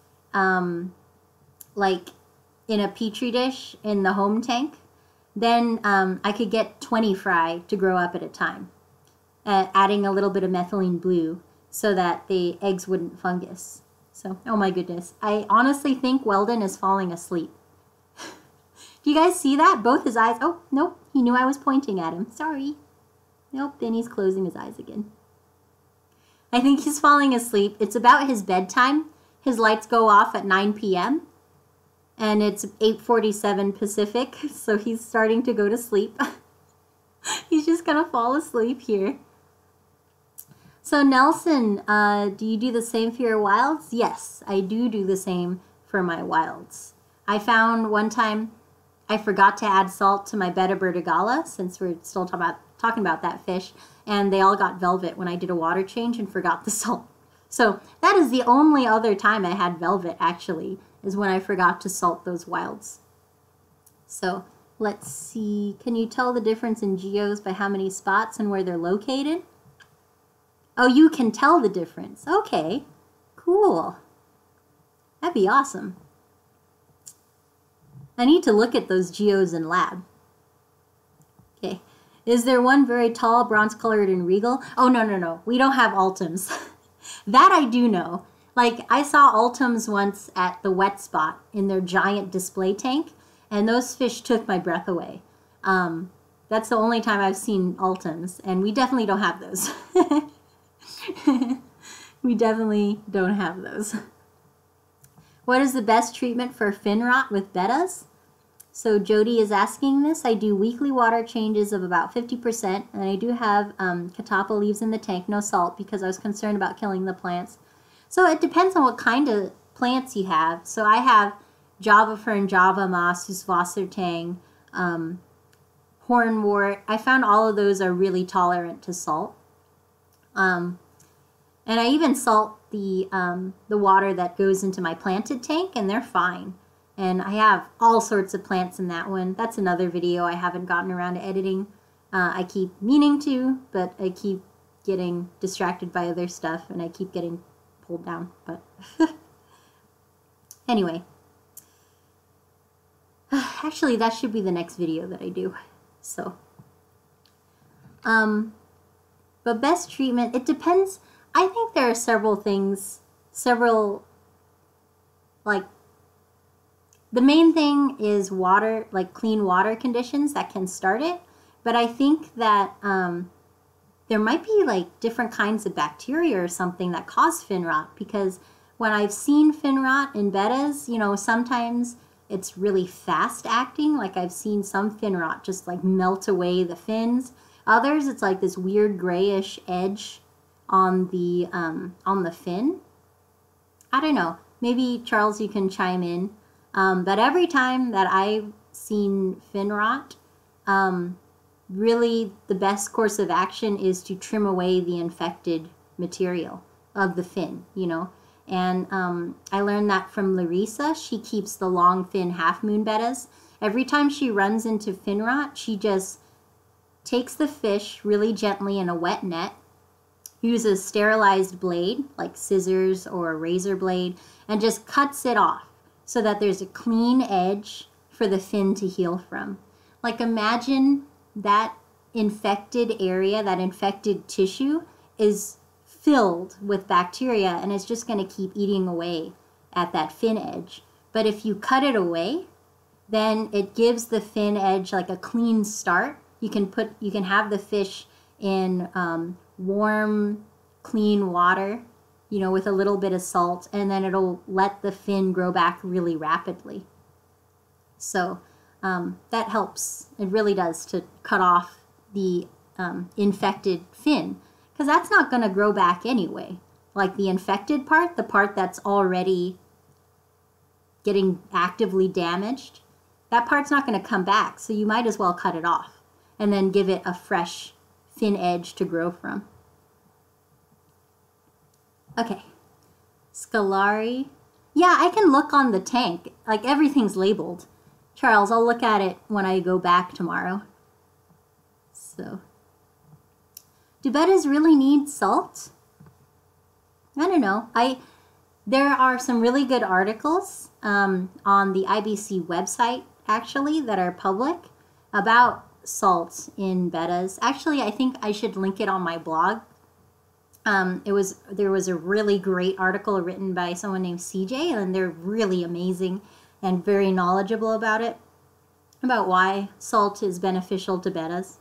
like in a petri dish in the home tank, then I could get 20 fry to grow up at a time, adding a little bit of methylene blue so that the eggs wouldn't fungus. So, oh my goodness. I honestly think Welden is falling asleep. Do you guys see that? Both his eyes. Oh, nope. He knew I was pointing at him. Sorry. Nope, then he's closing his eyes again. I think he's falling asleep. It's about his bedtime. His lights go off at 9 p.m. and it's 8:47 Pacific, so he's starting to go to sleep. He's just gonna fall asleep here. So Nelson, do you do the same for your wilds? Yes, I do the same for my wilds. I found one time I forgot to add salt to my Betta Bertigala, since we're still talking about that fish, and they all got velvet when I did a water change and forgot the salt. So that is the only other time I had velvet, actually, is when I forgot to salt those wilds. So let's see, can you tell the difference in geos by how many spots and where they're located? Oh, you can tell the difference. Okay, cool. That'd be awesome. I need to look at those geos in lab. Okay. Is there one very tall, bronze-colored, and regal? Oh, no. We don't have Ultums. That I do know. Like, I saw Ultums once at the wet spot in their giant display tank, and those fish took my breath away. That's the only time I've seen Ultums, and we definitely don't have those. We definitely don't have those. What is the best treatment for fin rot with bettas? So Jody is asking this. I do weekly water changes of about 50%, and I do have catappa leaves in the tank, no salt, because I was concerned about killing the plants. So it depends on what kind of plants you have. So I have Java fern, Java moss, Huswassertang, hornwort. I found all of those are really tolerant to salt. And I even salt the water that goes into my planted tank, and they're fine. And I have all sorts of plants in that one. That's another video I haven't gotten around to editing. I keep meaning to, but I keep getting distracted by other stuff, and I keep getting pulled down. But anyway. Actually, that should be the next video that I do. So. But best treatment, it depends. I think there are several things, like, the main thing is water, like clean water conditions that can start it. But I think that there might be like different kinds of bacteria or something that cause fin rot, because when I've seen fin rot in bettas, you know, sometimes it's really fast acting. Like I've seen some fin rot just like melt away the fins. Others, it's like this weird grayish edge on the fin. I don't know. Maybe Charles, you can chime in. But every time that I've seen fin rot, really the best course of action is to trim away the infected material of the fin, you know. And I learned that from Larissa. She keeps the long fin half moon bettas. Every time she runs into fin rot, she just takes the fish really gently in a wet net, uses a sterilized blade, like scissors or a razor blade, and just cuts it off so that there's a clean edge for the fin to heal from. Like imagine that infected area, that infected tissue is filled with bacteria, and it's just going to keep eating away at that fin edge. But if you cut it away, then it gives the fin edge like a clean start. You can have the fish in warm, clean water, you know, with a little bit of salt, and then it'll let the fin grow back really rapidly. So that helps. It really does to cut off the infected fin, because that's not going to grow back anyway. Like the infected part, the part that's already getting actively damaged, that part's not going to come back. So you might as well cut it off and then give it a fresh fin edge to grow from. Okay, Scalari. Yeah, I can look on the tank. Like everything's labeled. Charles, I'll look at it when I go back tomorrow. So, do bettas really need salt? I don't know. There are some really good articles on the IBC website, actually, that are public about salt in bettas. Actually, I think I should link it on my blog. There was a really great article written by someone named CJ, and they're really amazing and very knowledgeable about it, about why salt is beneficial to bettas.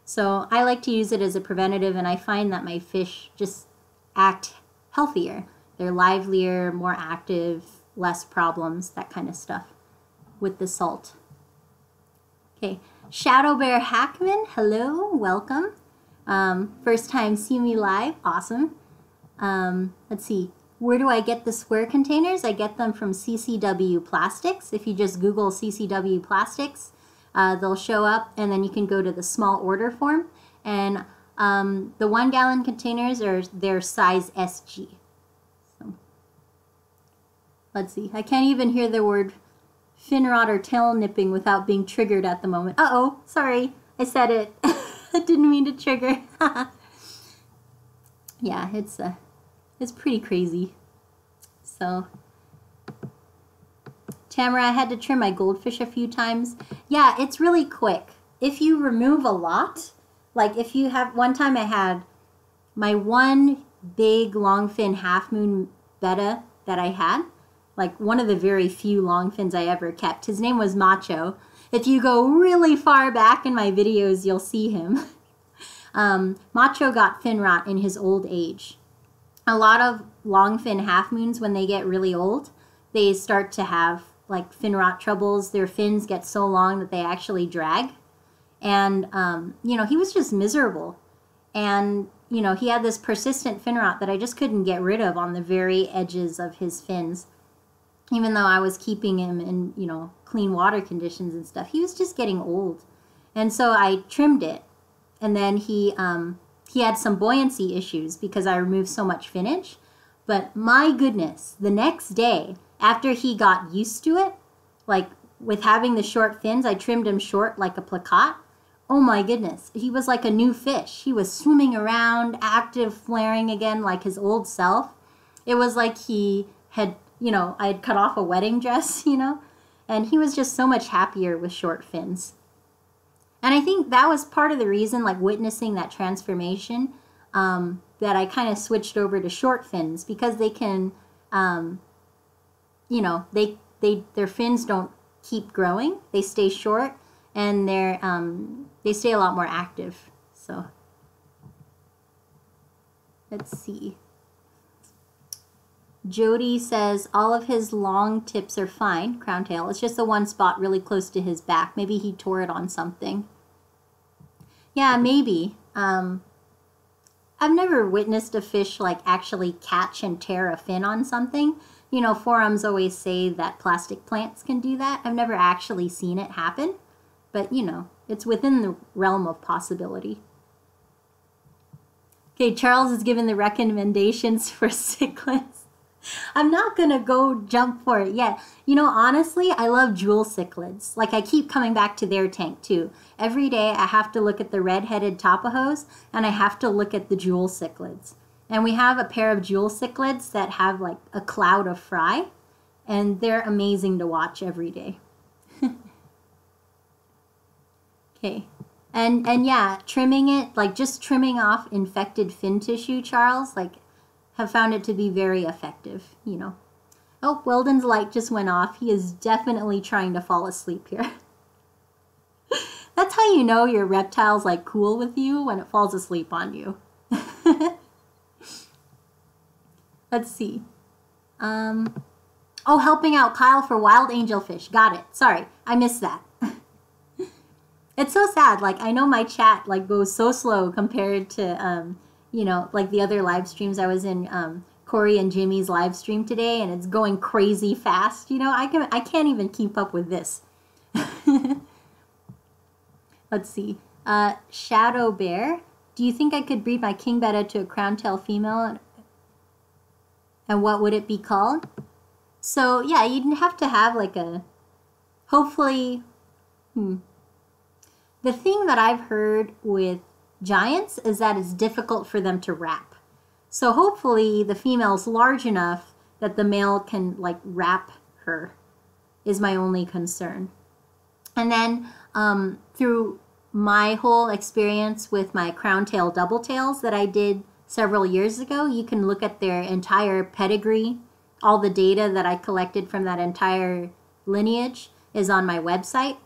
So I like to use it as a preventative, and I find that my fish just act healthier. They're livelier, more active, less problems, that kind of stuff with the salt. Okay, Shadow Bear Hackman, hello, welcome. First time see me live, awesome. Let's see, where do I get the square containers? I get them from CCW Plastics. If you just Google CCW Plastics, they'll show up, and then you can go to the small order form, and the 1 gallon containers are their size SG. So, let's see, I can't even hear the word fin rot or tail nipping without being triggered at the moment. Uh-oh, sorry, I said it. I didn't mean to trigger. Yeah, it's pretty crazy. So, Tamara, I had to trim my goldfish a few times. Yeah, it's really quick. If you remove a lot, like if you have, one time I had my one big longfin half moon betta that I had, like one of the very few longfins I ever kept. His name was Macho. If you go really far back in my videos, you'll see him. Macho got fin rot in his old age. A lot of longfin half moons, when they get really old, they start to have like fin rot troubles. Their fins get so long that they actually drag. And, you know, he was just miserable. And, you know, he had this persistent fin rot that I just couldn't get rid of on the very edges of his fins. Even though I was keeping him in, you know, clean water conditions and stuff, he was just getting old. And so I trimmed it. And then he had some buoyancy issues because I removed so much finnage. But my goodness, the next day, after he got used to it, like with having the short fins, I trimmed him short like a plakat. Oh my goodness, he was like a new fish. He was swimming around, active, flaring again like his old self. It was like he had, you know, I had cut off a wedding dress, you know, and he was just so much happier with short fins. And I think that was part of the reason, like witnessing that transformation, that I kind of switched over to short fins, because they can, you know, their fins don't keep growing. They stay short, and they stay a lot more active. So let's see. Jody says all of his long tips are fine, crown tail. It's just the one spot really close to his back. Maybe he tore it on something. Yeah, maybe. I've never witnessed a fish like actually catch and tear a fin on something. You know, forums always say that plastic plants can do that. I've never actually seen it happen, but you know, it's within the realm of possibility. Okay, Charles has given the recommendations for cichlids. I'm not gonna go jump for it yet. You know, honestly, I love jewel cichlids. Like, I keep coming back to their tank too. Every day I have to look at the red-headed tapajos, and I have to look at the jewel cichlids. And we have a pair of jewel cichlids that have like a cloud of fry, and they're amazing to watch every day. Okay, and yeah, trimming it, like just trimming off infected fin tissue, Charles, like, have found it to be very effective, you know. Oh, Welden's light just went off. He is definitely trying to fall asleep here. That's how you know your reptile's like cool with you, when it falls asleep on you. Let's see. Oh, helping out Kyle for wild angelfish. Got it. Sorry, I missed that. It's so sad. Like, I know my chat like goes so slow compared to you know, like the other live streams. I was in Corey and Jimmy's live stream today, and it's going crazy fast. You know, I can't even keep up with this. Let's see. Shadow Bear. Do you think I could breed my king betta to a crown tail female? And what would it be called? So yeah, you'd have to have like a, hopefully, the thing that I've heard with giants is that it's difficult for them to wrap. So hopefully the female's large enough that the male can like wrap her, is my only concern. And then through my whole experience with my crown tail double tails that I did several years ago, you can look at their entire pedigree. All the data that I collected from that entire lineage is on my website.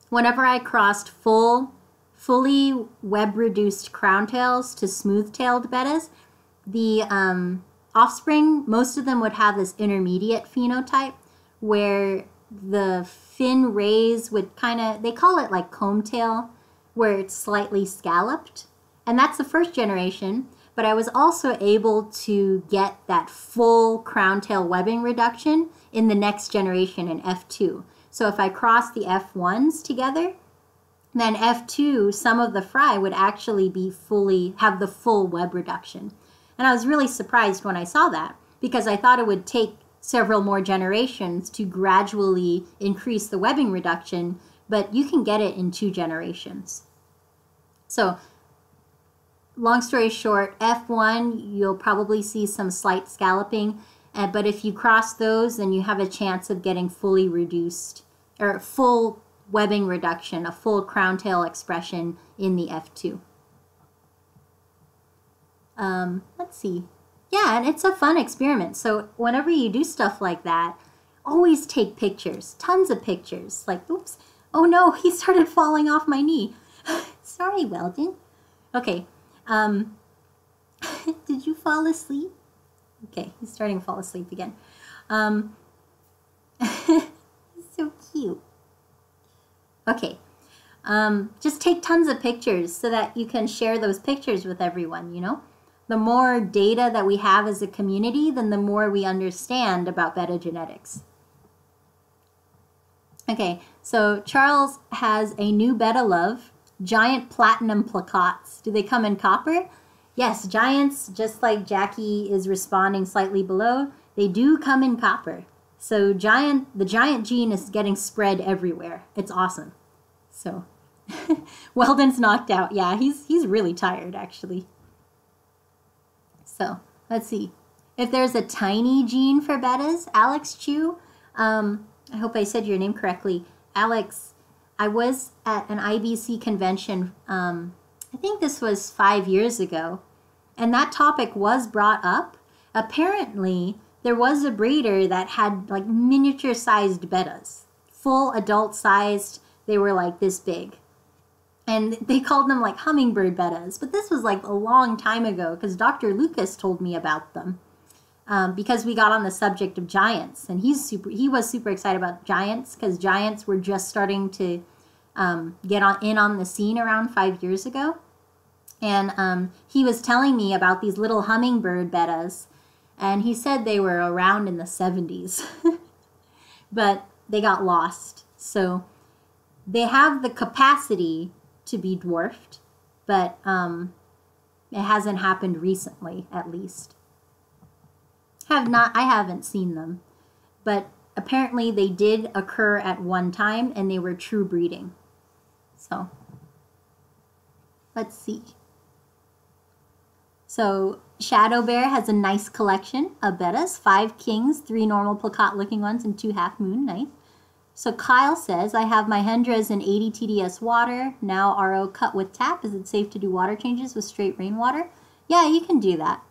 Whenever I crossed fully web-reduced crown tails to smooth-tailed bettas, the offspring, most of them would have this intermediate phenotype where the fin rays would kind of, they call it like comb tail, where it's slightly scalloped. And that's the first generation, but I was also able to get that full crown tail webbing reduction in the next generation in F2. So if I cross the F1s together, then F2, some of the fry would actually be have the full web reduction. And I was really surprised when I saw that, because I thought it would take several more generations to gradually increase the webbing reduction, but you can get it in 2 generations. So long story short, F1, you'll probably see some slight scalloping, but if you cross those, then you have a chance of getting fully reduced, or full webbing reduction, a full crown tail expression in the F2. Let's see. Yeah, and it's a fun experiment. So whenever you do stuff like that, always take pictures, tons of pictures. Like, oops, oh no, he started falling off my knee. Sorry, Welden. Okay, did you fall asleep? Okay, he's starting to fall asleep again. He's so cute. Okay, just take tons of pictures so that you can share those pictures with everyone, you know? The more data that we have as a community, then the more we understand about betta genetics. Okay, so Charles has a new betta love, giant platinum placots. Do they come in copper? Yes, giants, just like Jackie is responding slightly below, they do come in copper. So the giant gene is getting spread everywhere. It's awesome. So Welden's knocked out. Yeah, he's really tired actually. So let's see. If there's a tiny gene for bettas, Alex Chu, I hope I said your name correctly. Alex, I was at an IBC convention, I think this was 5 years ago, and that topic was brought up. Apparently, there was a breeder that had like miniature-sized bettas, full adult-sized. They were like this big. And they called them like hummingbird bettas. But this was like a long time ago because Dr. Lucas told me about them. Because we got on the subject of giants. And he was super excited about giants because giants were just starting to get in on the scene around 5 years ago. And he was telling me about these little hummingbird bettas. And he said they were around in the 70s. But they got lost. So they have the capacity to be dwarfed, but it hasn't happened recently, at least. I haven't seen them, but apparently they did occur at one time and they were true breeding. So let's see. So Shadow Bear has a nice collection of bettas, 5 kings, 3 normal placate looking ones, and 2 half moon. Nice. So Kyle says, I have my Hendras in 80 TDS water, now RO cut with tap. Is it safe to do water changes with straight rainwater? Yeah, you can do that.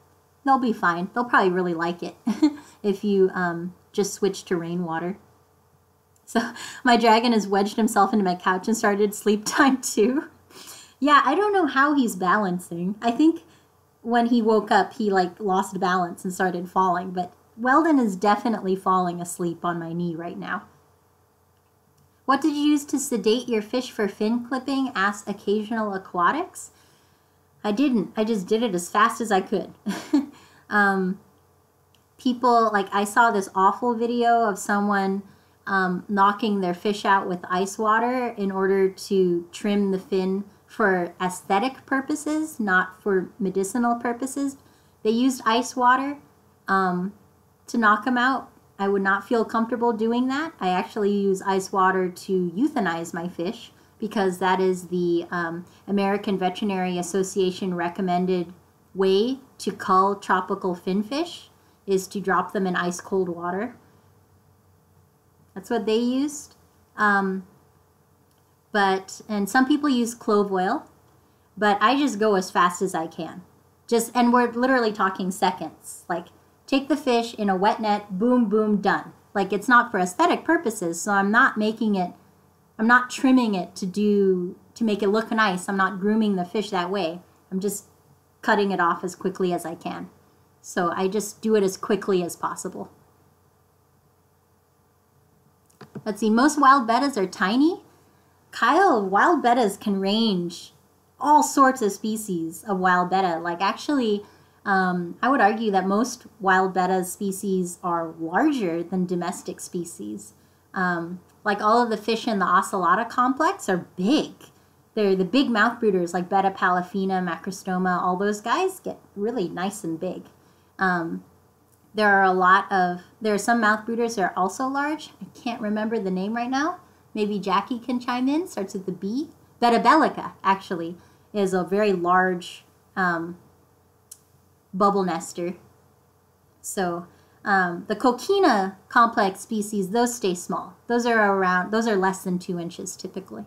They'll be fine. They'll probably really like it if you just switch to rainwater. So my dragon has wedged himself into my couch and started sleep time too. Yeah, I don't know how he's balancing. I think when he woke up, he like lost balance and started falling. But Welden is definitely falling asleep on my knee right now. What did you use to sedate your fish for fin clipping? Asked Occasional Aquatics. I didn't. I just did it as fast as I could. People, like I saw this awful video of someone knocking their fish out with ice water in order to trim the fin for aesthetic purposes, not for medicinal purposes. They used ice water to knock them out. I would not feel comfortable doing that. I actually use ice water to euthanize my fish because that is the American Veterinary Association recommended way to cull tropical finfish, is to drop them in ice cold water. That's what they used. And some people use clove oil, but I just go as fast as I can. And we're literally talking seconds. Like, take the fish in a wet net, boom, boom, done. Like, it's not for aesthetic purposes, so I'm not trimming it to make it look nice. I'm not grooming the fish that way. I'm just cutting it off as quickly as I can. So I just do it as quickly as possible. Let's see, most wild bettas are tiny. Kyle, wild bettas can range all sorts of species of wild betta. Like actually, I would argue that most wild betta species are larger than domestic species. Like all of the fish in the ocelota complex are big. They're the big mouth brooders like Betta palafina, macrostoma, all those guys get really nice and big. There are some mouth brooders that are also large. I can't remember the name right now. Maybe Jackie can chime in. Starts with the B. Betta bellica, actually, is a very large bubble nester. So the coquina complex species, those stay small. Those are less than 2 inches typically.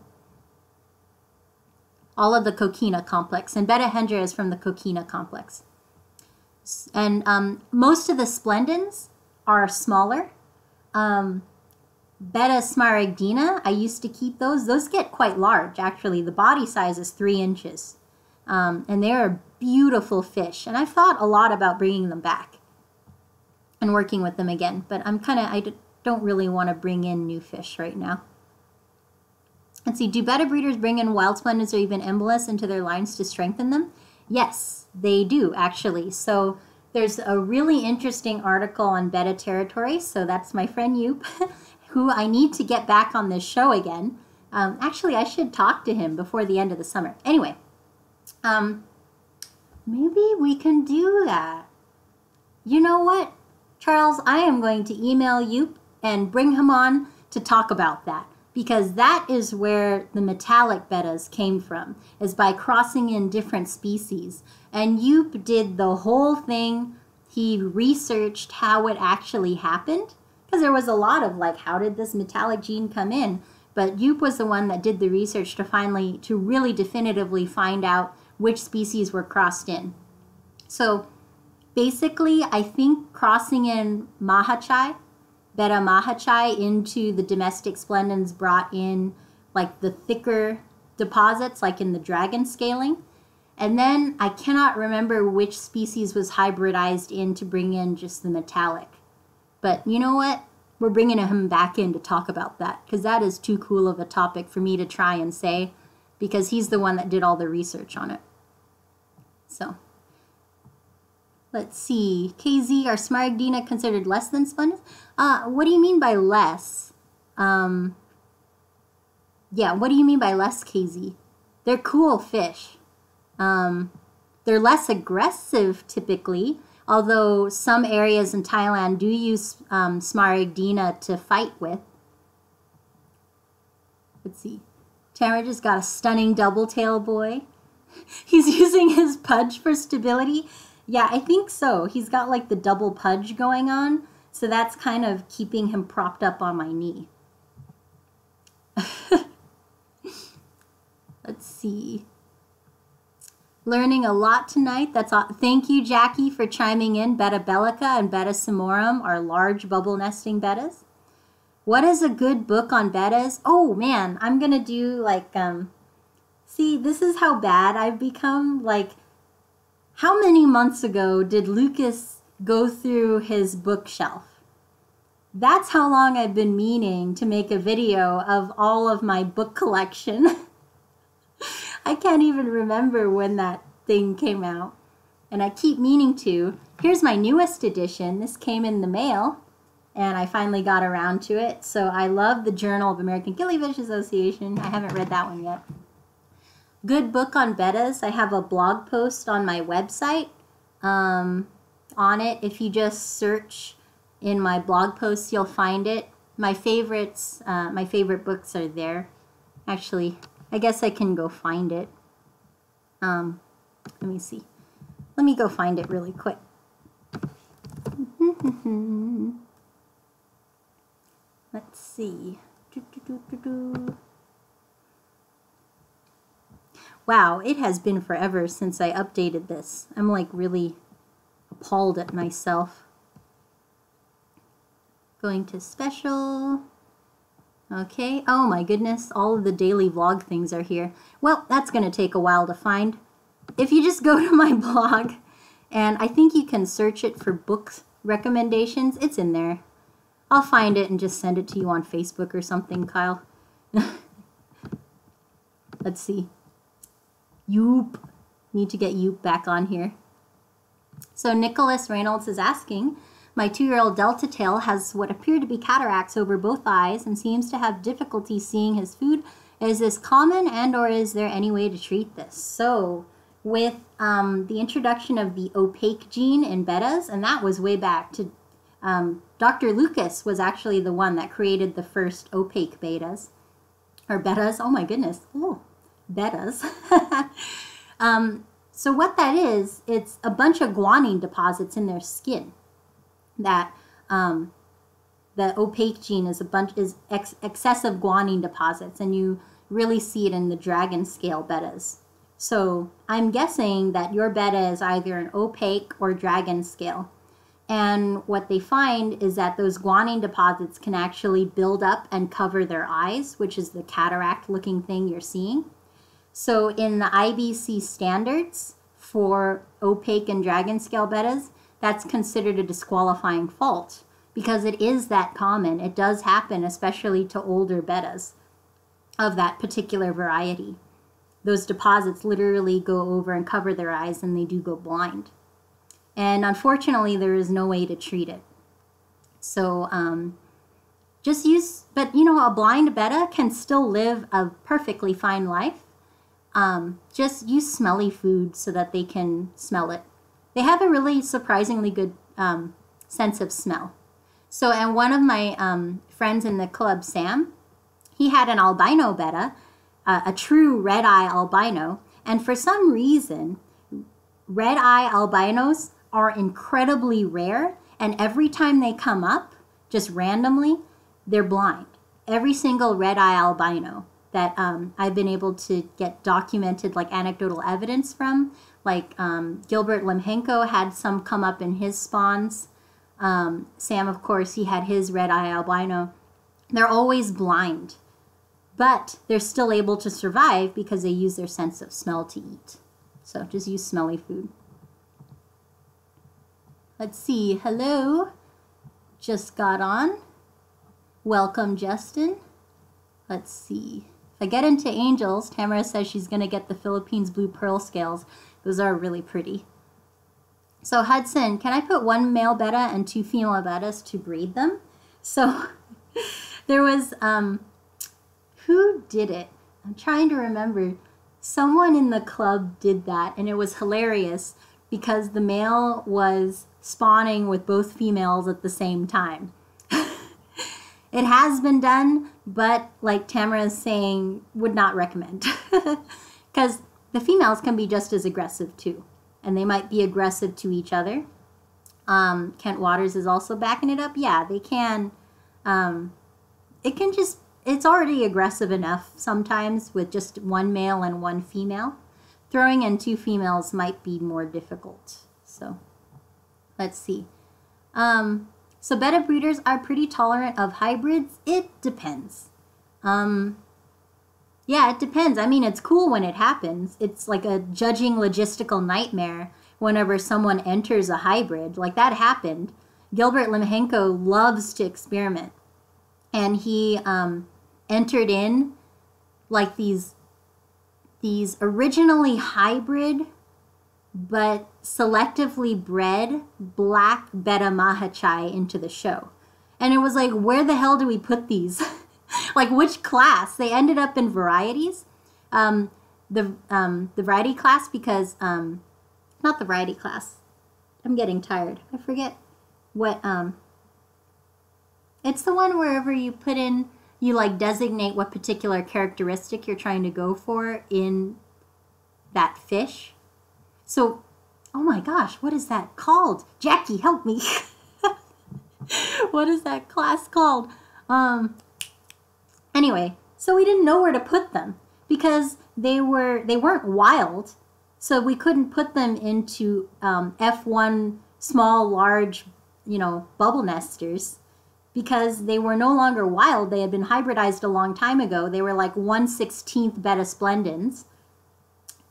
All of the coquina complex. And Betta hendra is from the coquina complex. And most of the splendens are smaller. Betta smaragdina, I used to keep those. Those get quite large, actually. The body size is 3 inches. And they're a beautiful fish. And I've thought a lot about bringing them back and working with them again. But I don't really want to bring in new fish right now. Let's see, do betta breeders bring in wild splendens or even embolus into their lines to strengthen them? Yes, they do, actually. So there's a really interesting article on betta territory. So that's my friend Yoop, who I need to get back on this show again. Actually, I should talk to him before the end of the summer. Anyway, maybe we can do that. You know what, Charles? I am going to email Yoop and bring him on to talk about that. Because that is where the metallic bettas came from, is by crossing in different species. And Yoop did the whole thing. He researched how it actually happened. Because there was a lot of like, how did this metallic gene come in? But Yoop was the one that did the research to really definitively find out which species were crossed in. So basically, I think crossing in Mahachai, Betta Mahachai, into the domestic splendens brought in like the thicker deposits, like in the dragon scaling. And then I cannot remember which species was hybridized in to bring in just the metallic. But you know what? We're bringing him back in to talk about that because that is too cool of a topic for me to try and say because he's the one that did all the research on it. So let's see. KZ, are smaragdina considered less than splendens? What do you mean by less? Yeah, what do you mean by less, KZ? They're cool fish. They're less aggressive typically, although some areas in Thailand do use smaragdina to fight with. Let's see. Tamara just got a stunning double tail boy. He's using his pudge for stability. Yeah, I think so. He's got like the double pudge going on. So that's kind of keeping him propped up on my knee. Let's see. Learning a lot tonight. That's all. Thank you, Jackie, for chiming in. Betta bellica and Betta simorum are large bubble nesting bettas. What is a good book on bettas? Oh, man, I'm going to do like, see, this is how bad I've become. Like, How many months ago did Lucas go through his bookshelf? That's how long I've been meaning to make a video of all of my book collection. I can't even remember when that thing came out. And I keep meaning to. Here's my newest edition. This came in the mail, and I finally got around to it. So I love the Journal of American Killifish Association. I haven't read that one yet. Good book on bettas. I have a blog post on my website on it. If you just search in my blog posts, you'll find it. My favorites, my favorite books are there. Actually, I guess I can go find it. Let me see. Let me go find it really quick. Let's see. Wow, it has been forever since I updated this. I'm like really appalled at myself. Going to special. Okay. Oh my goodness, all of the daily vlog things are here. Well, that's going to take a while to find. If you just go to my blog, and I think you can search it for book recommendations, it's in there. I'll find it and just send it to you on Facebook or something, Kyle. Let's see. Yoop. Need to get Yoop back on here. So Nicholas Reynolds is asking, my 2-year-old Delta tail has what appear to be cataracts over both eyes and seems to have difficulty seeing his food. Is this common, and or is there any way to treat this? So with the introduction of the opaque gene in bettas, and that was way back to Dr. Lucas was actually the one that created the first opaque bettas. Oh my goodness. Oh, bettas. So what that is, it's a bunch of guanine deposits in their skin. That the opaque gene is excessive guanine deposits, and you really see it in the dragon scale bettas. So I'm guessing that your betta is either an opaque or dragon scale. And what they find is that those guanine deposits can actually build up and cover their eyes, which is the cataract looking thing you're seeing. So in the IBC standards for opaque and dragon scale bettas, that's considered a disqualifying fault because it is that common. It does happen, especially to older bettas of that particular variety. Those deposits literally go over and cover their eyes, and they do go blind. And unfortunately, there is no way to treat it. So just use, but you know, a blind betta can still live a perfectly fine life. Just use smelly food so that they can smell it. They have a really surprisingly good sense of smell. So, and one of my friends in the club, Sam, he had an albino betta, a true red-eye albino, and for some reason, red-eye albinos are incredibly rare, and every time they come up, just randomly, they're blind. Every single red-eye albino that I've been able to get documented, like anecdotal evidence from, like Gilbert Lemchenko had some come up in his spawns. Sam, of course, he had his red-eye albino. They're always blind, but they're still able to survive because they use their sense of smell to eat. So just use smelly food. Let's see. Hello. Just got on. Welcome, Justin. Let's see. If I get into angels, Tamara says she's going to get the Philippines blue pearl scales. Those are really pretty. So Hudson, can I put 1 male betta and 2 female bettas to breed them? So there was, who did it? I'm trying to remember. Someone in the club did that, and it was hilarious because the male was spawning with both females at the same time. It has been done, but like Tamara is saying, would not recommend. Because the females can be just as aggressive too. And they might be aggressive to each other. Kent Waters is also backing it up. Yeah, they can. It can just, it's already aggressive enough sometimes with just 1 male and 1 female. Throwing in 2 females might be more difficult. So let's see. So betta breeders are pretty tolerant of hybrids. It depends. Yeah, it depends. I mean, it's cool when it happens. It's like a judging logistical nightmare whenever someone enters a hybrid. Like that happened. Gilbert Lemchenko loves to experiment. And he entered in like these originally hybrid but selectively bred black Betta Mahachai into the show. And it was like, where the hell do we put these? Like which class? They ended up in varieties. The variety class because, not the variety class. I'm getting tired. I forget what, it's the one wherever you put in, you like designate what particular characteristic you're trying to go for in that fish. So, oh my gosh, what is that called? Jackie, help me. What is that class called? Anyway, so we didn't know where to put them because they weren't wild. So we couldn't put them into F1 small, large, bubble nesters because they were no longer wild. They had been hybridized a long time ago. They were like 1/16 Betta splendens.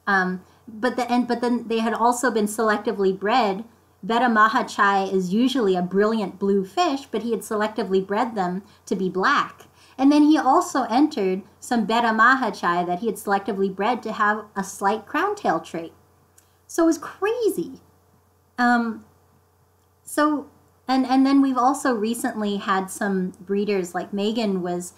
But then they had also been selectively bred. Betta Mahachai is usually a brilliant blue fish, but he had selectively bred them to be black. And then he also entered some Betta Mahachai that he had selectively bred to have a slight crown tail trait. So it was crazy. And then we've also recently had some breeders, like Megan was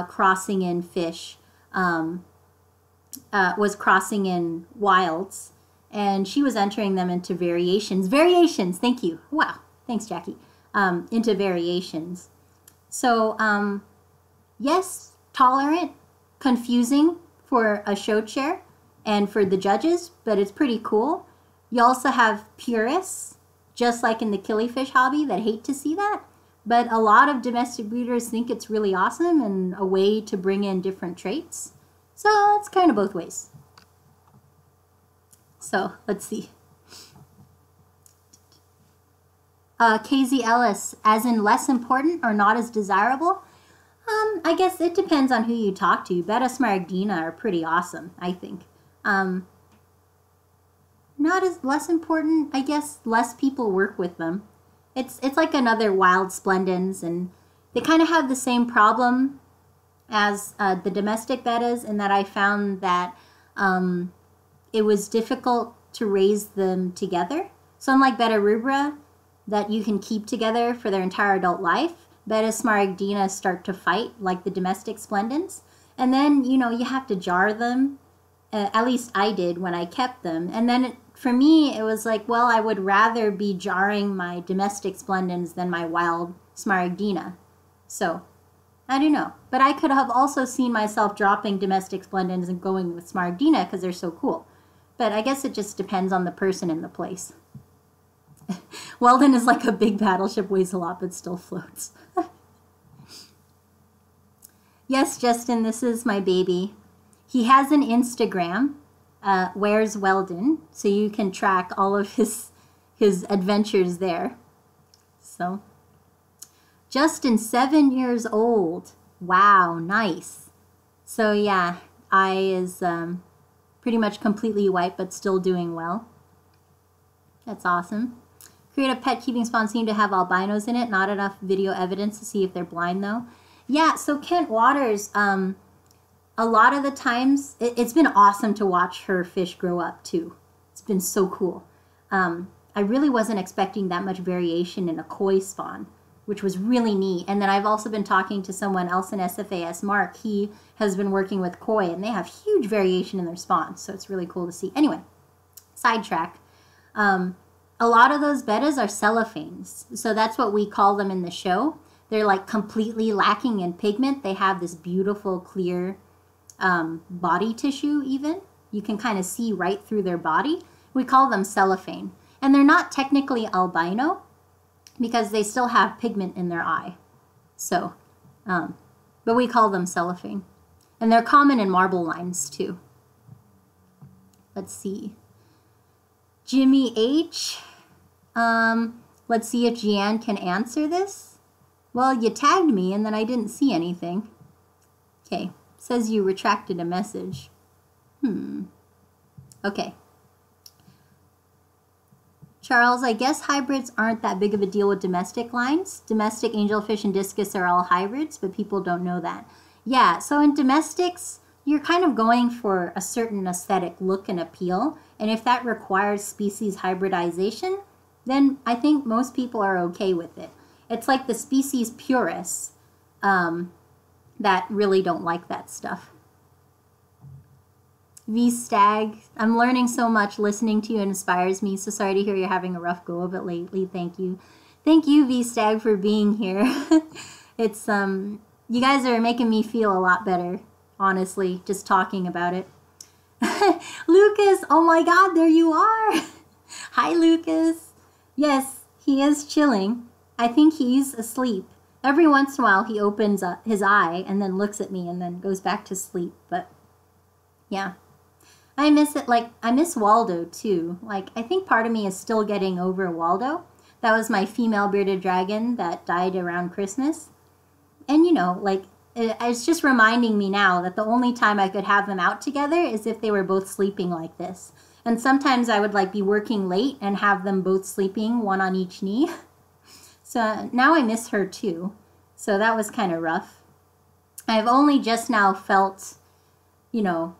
crossing in fish, was crossing in wilds, and she was entering them into variations. Variations, thank you. Wow, thanks, Jackie. Into variations. So, yes, tolerant, confusing for a show chair and for the judges, but it's pretty cool. You also have purists, just like in the killifish hobby, that hate to see that. But a lot of domestic breeders think it's really awesome and a way to bring in different traits. So it's kind of both ways. So let's see. KZ Ellis, as in less important or not as desirable? I guess it depends on who you talk to. Betta Smaragdina are pretty awesome, I think. Not as less important, I guess less people work with them. It's like another wild splendens, and they kind of have the same problem as the domestic bettas in that I found that it was difficult to raise them together. So unlike Betta rubra that you can keep together for their entire adult life, Betta Smaragdina start to fight like the domestic splendens. And then, you have to jar them. At least I did when I kept them. And then for me, it was like, well, I would rather be jarring my domestic splendens than my wild Smaragdina. So, I don't know. But I could have also seen myself dropping domestic splendens and going with Smaragdina because they're so cool. But I guess it just depends on the person and the place. Welden is like a big battleship, weighs a lot, but still floats. Yes, Justin, this is my baby. He has an Instagram, Where's Welden, so you can track all of his adventures there. So, Justin, 7 years old. Wow, nice. So yeah, eye is pretty much completely white, but still doing well. That's awesome. Creative pet keeping spawn seem to have albinos in it. Not enough video evidence to see if they're blind though. Yeah, so Kent Waters, a lot of the times, it's been awesome to watch her fish grow up too. It's been so cool. I really wasn't expecting that much variation in a koi spawn, which was really neat. And then I've also been talking to someone else in SFAS, Mark. He has been working with koi, and they have huge variation in their spawns, so it's really cool to see. Anyway, sidetrack. A lot of those bettas are cellophanes, so that's what we call them in the show. They're like completely lacking in pigment. They have this beautiful, clear body tissue even. You can kind of see right through their body. We call them cellophane. And they're not technically albino because they still have pigment in their eye. So, but we call them cellophane. And they're common in marble lines too. Let's see. Jimmy H. Let's see if Jeanne can answer this. Well, you tagged me and then I didn't see anything. Okay. Says you retracted a message. Okay. Charles, I guess hybrids aren't that big of a deal with domestic lines. Domestic angelfish and discus are all hybrids, but people don't know that. Yeah, so in domestics, you're kind of going for a certain aesthetic look and appeal. And if that requires species hybridization, then I think most people are okay with it. It's like the species purists that really don't like that stuff. V-Stag, I'm learning so much. Listening to you inspires me. So sorry to hear you're having a rough go of it lately. Thank you. Thank you, V-Stag, for being here. It's, you guys are making me feel a lot better, honestly, just talking about it. Lucas, oh my God, there you are. Hi, Lucas. Yes, he is chilling. I think he's asleep. Every once in a while, he opens up his eye and then looks at me and then goes back to sleep. But yeah. I miss it. Like, I miss Waldo too. Like, I think part of me is still getting over Waldo. That was my female bearded dragon that died around Christmas. And you know, like, it's just reminding me now that the only time I could have them out together is if they were both sleeping like this. And sometimes I would like be working late and have them both sleeping, one on each knee. So now I miss her too. So that was kind of rough. I've only just now felt, you know,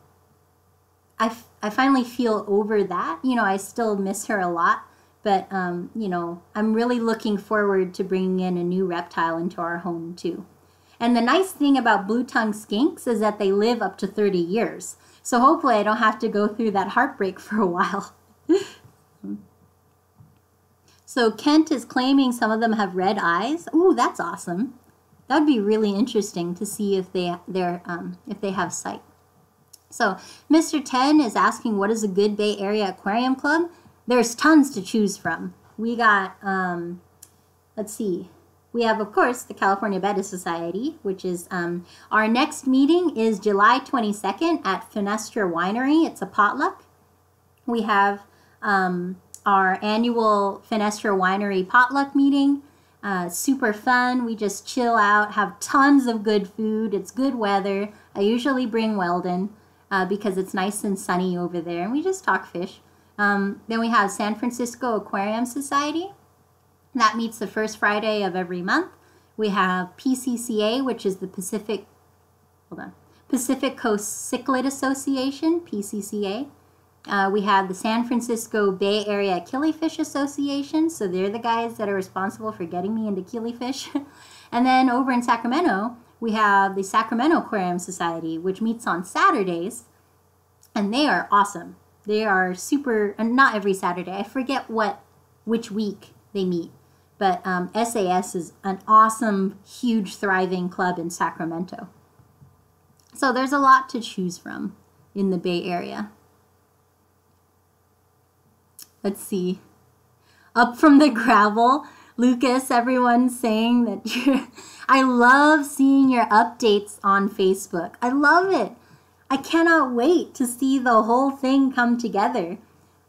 I finally feel over that. You know, I still miss her a lot, but, you know, I'm really looking forward to bringing in a new reptile into our home too. And the nice thing about blue-tongued skinks is that they live up to 30 years. So hopefully I don't have to go through that heartbreak for a while. So Kent is claiming some of them have red eyes. Ooh, that's awesome. That would be really interesting to see if they have sight. So Mr. 10 is asking, what is a good Bay Area aquarium club? There's tons to choose from. We got, let's see. We have, of course, the California Betta Society, which is, our next meeting is July 22nd at Fenestra Winery. It's a potluck. We have our annual Fenestra Winery potluck meeting. Super fun. We just chill out, have tons of good food. It's good weather. I usually bring Welden because it's nice and sunny over there, and we just talk fish. Then we have San Francisco Aquarium Society. That meets the first Friday of every month. We have PCCA, which is the Pacific Coast Cichlid Association, PCCA. We have the San Francisco Bay Area Killifish Association, so they're the guys that are responsible for getting me into killifish. And then over in Sacramento, we have the Sacramento Aquarium Society, which meets on Saturdays, and they are awesome. They are super, and not every Saturday. I forget which week they meet. But SAS is an awesome, huge, thriving club in Sacramento. So there's a lot to choose from in the Bay Area. Let's see. Up from the gravel, Lucas, everyone's saying that I love seeing your updates on Facebook. I love it. I cannot wait to see the whole thing come together.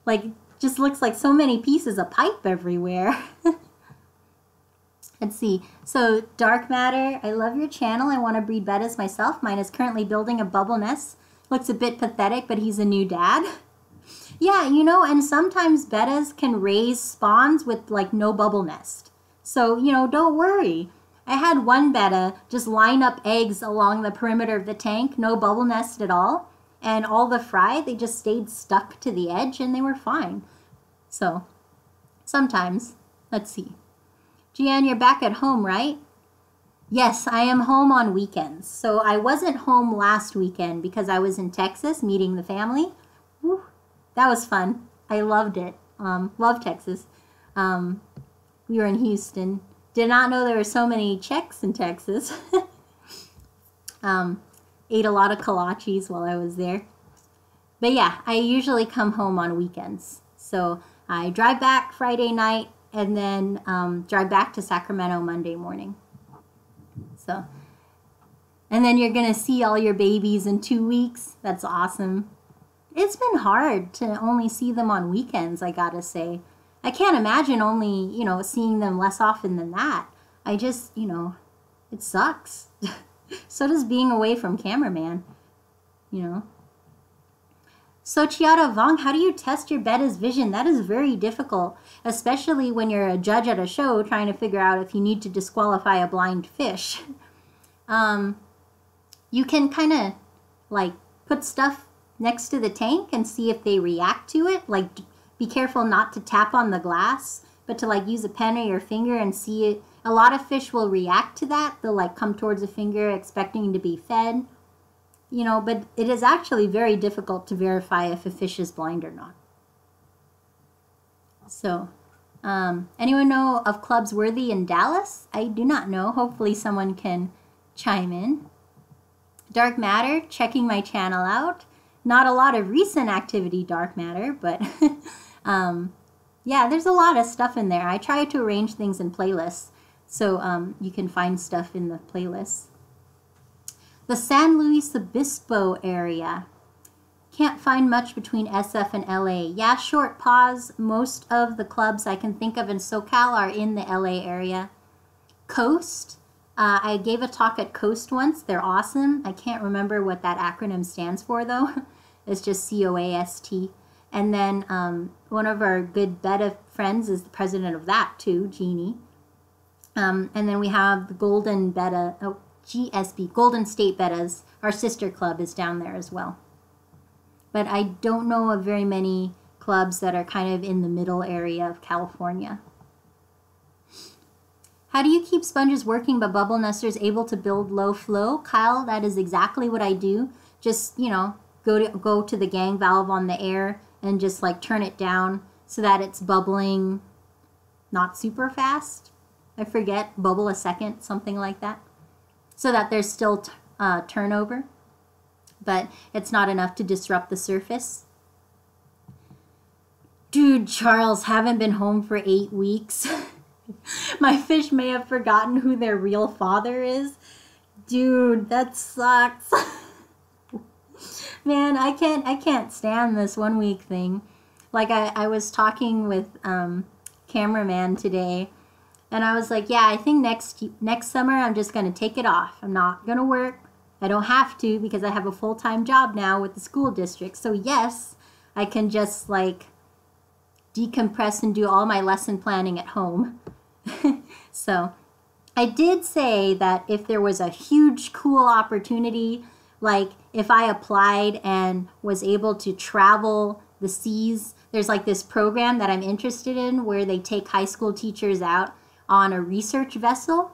Like, just looks like so many pieces of pipe everywhere. Let's see. So, Dark Matter, I love your channel. I want to breed bettas myself. Mine is currently building a bubble nest. Looks a bit pathetic, but he's a new dad. Yeah, you know, and sometimes bettas can raise spawns with, like, no bubble nest. So, you know, don't worry. I had one betta just line up eggs along the perimeter of the tank, no bubble nest at all. And all the fry, they just stayed stuck to the edge and they were fine. So, sometimes, let's see. Gian, you're back at home, right? Yes, I am home on weekends. So I wasn't home last weekend because I was in Texas meeting the family. Whew, that was fun. I loved it. Love Texas. We were in Houston. Did not know there were so many Czechs in Texas. Ate a lot of kolaches while I was there. But yeah, I usually come home on weekends. So I drive back Friday night, and then drive back to Sacramento Monday morning. So, and then you're going to see all your babies in 2 weeks. That's awesome. It's been hard to only see them on weekends, I gotta say. I can't imagine only, you know, seeing them less often than that. I just, you know, it sucks. So does being away from cameraman, you know. Sochiata Vong, how do you test your Betta's vision? That is very difficult, especially when you're a judge at a show trying to figure out if you need to disqualify a blind fish. You can kind of like put stuff next to the tank and see if they react to it. Like, be careful not to tap on the glass, but to like use a pen or your finger and see it. A lot of fish will react to that. They'll like come towards the finger expecting to be fed. You know, but it is actually very difficult to verify if a fish is blind or not. So, anyone know of clubs worthy in Dallas? I do not know. Hopefully someone can chime in. Dark Matter, checking my channel out. Not a lot of recent activity, Dark Matter, but yeah, there's a lot of stuff in there. I try to arrange things in playlists, so you can find stuff in the playlists. The San Luis Obispo area. Can't find much between SF and LA. Yeah, short pause. Most of the clubs I can think of in SoCal are in the LA area. Coast. I gave a talk at Coast once. They're awesome. I can't remember what that acronym stands for, though. It's just COAST. And then one of our good Betta friends is the president of that, too, Jeannie. And then we have the Golden Betta... Oh, GSB, Golden State Bettas, our sister club, is down there as well. But I don't know of very many clubs that are kind of in the middle area of California. How do you keep sponges working but bubble nesters able to build low flow? Kyle, that is exactly what I do. Just, you know, go to the gang valve on the air and just like turn it down so that it's bubbling not super fast. I forget, bubble a second, something like that. So that there's still turnover, but it's not enough to disrupt the surface. Dude, Charles, haven't been home for 8 weeks. My fish may have forgotten who their real father is. Dude, that sucks. Man, I can't stand this 1 week thing. Like I was talking with cameraman today. And I was like, yeah, I think next summer I'm just going to take it off. I'm not going to work. I don't have to because I have a full-time job now with the school district. So yes, I can just like decompress and do all my lesson planning at home. So I did say that if there was a huge cool opportunity, like if I applied and was able to travel the seas, there's like this program that I'm interested in where they take high school teachers out on a research vessel,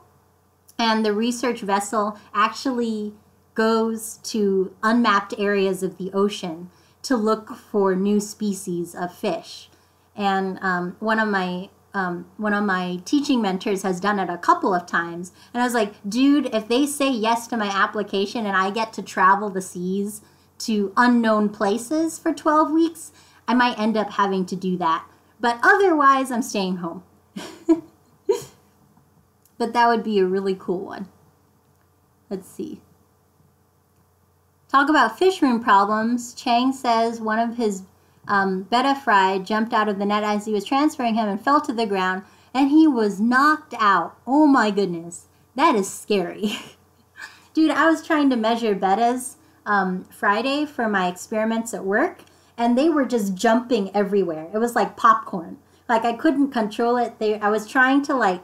and the research vessel actually goes to unmapped areas of the ocean to look for new species of fish. And one of my teaching mentors has done it a couple of times, and I was like, dude, if they say yes to my application and I get to travel the seas to unknown places for 12 weeks, I might end up having to do that. But otherwise, I'm staying home. But that would be a really cool one. Let's see. Talk about fish room problems. Chang says one of his Betta fry jumped out of the net as he was transferring him and fell to the ground, and he was knocked out. Oh my goodness. That is scary. Dude, I was trying to measure Bettas Friday for my experiments at work, and they were just jumping everywhere. It was like popcorn. Like I couldn't control it. I was trying to like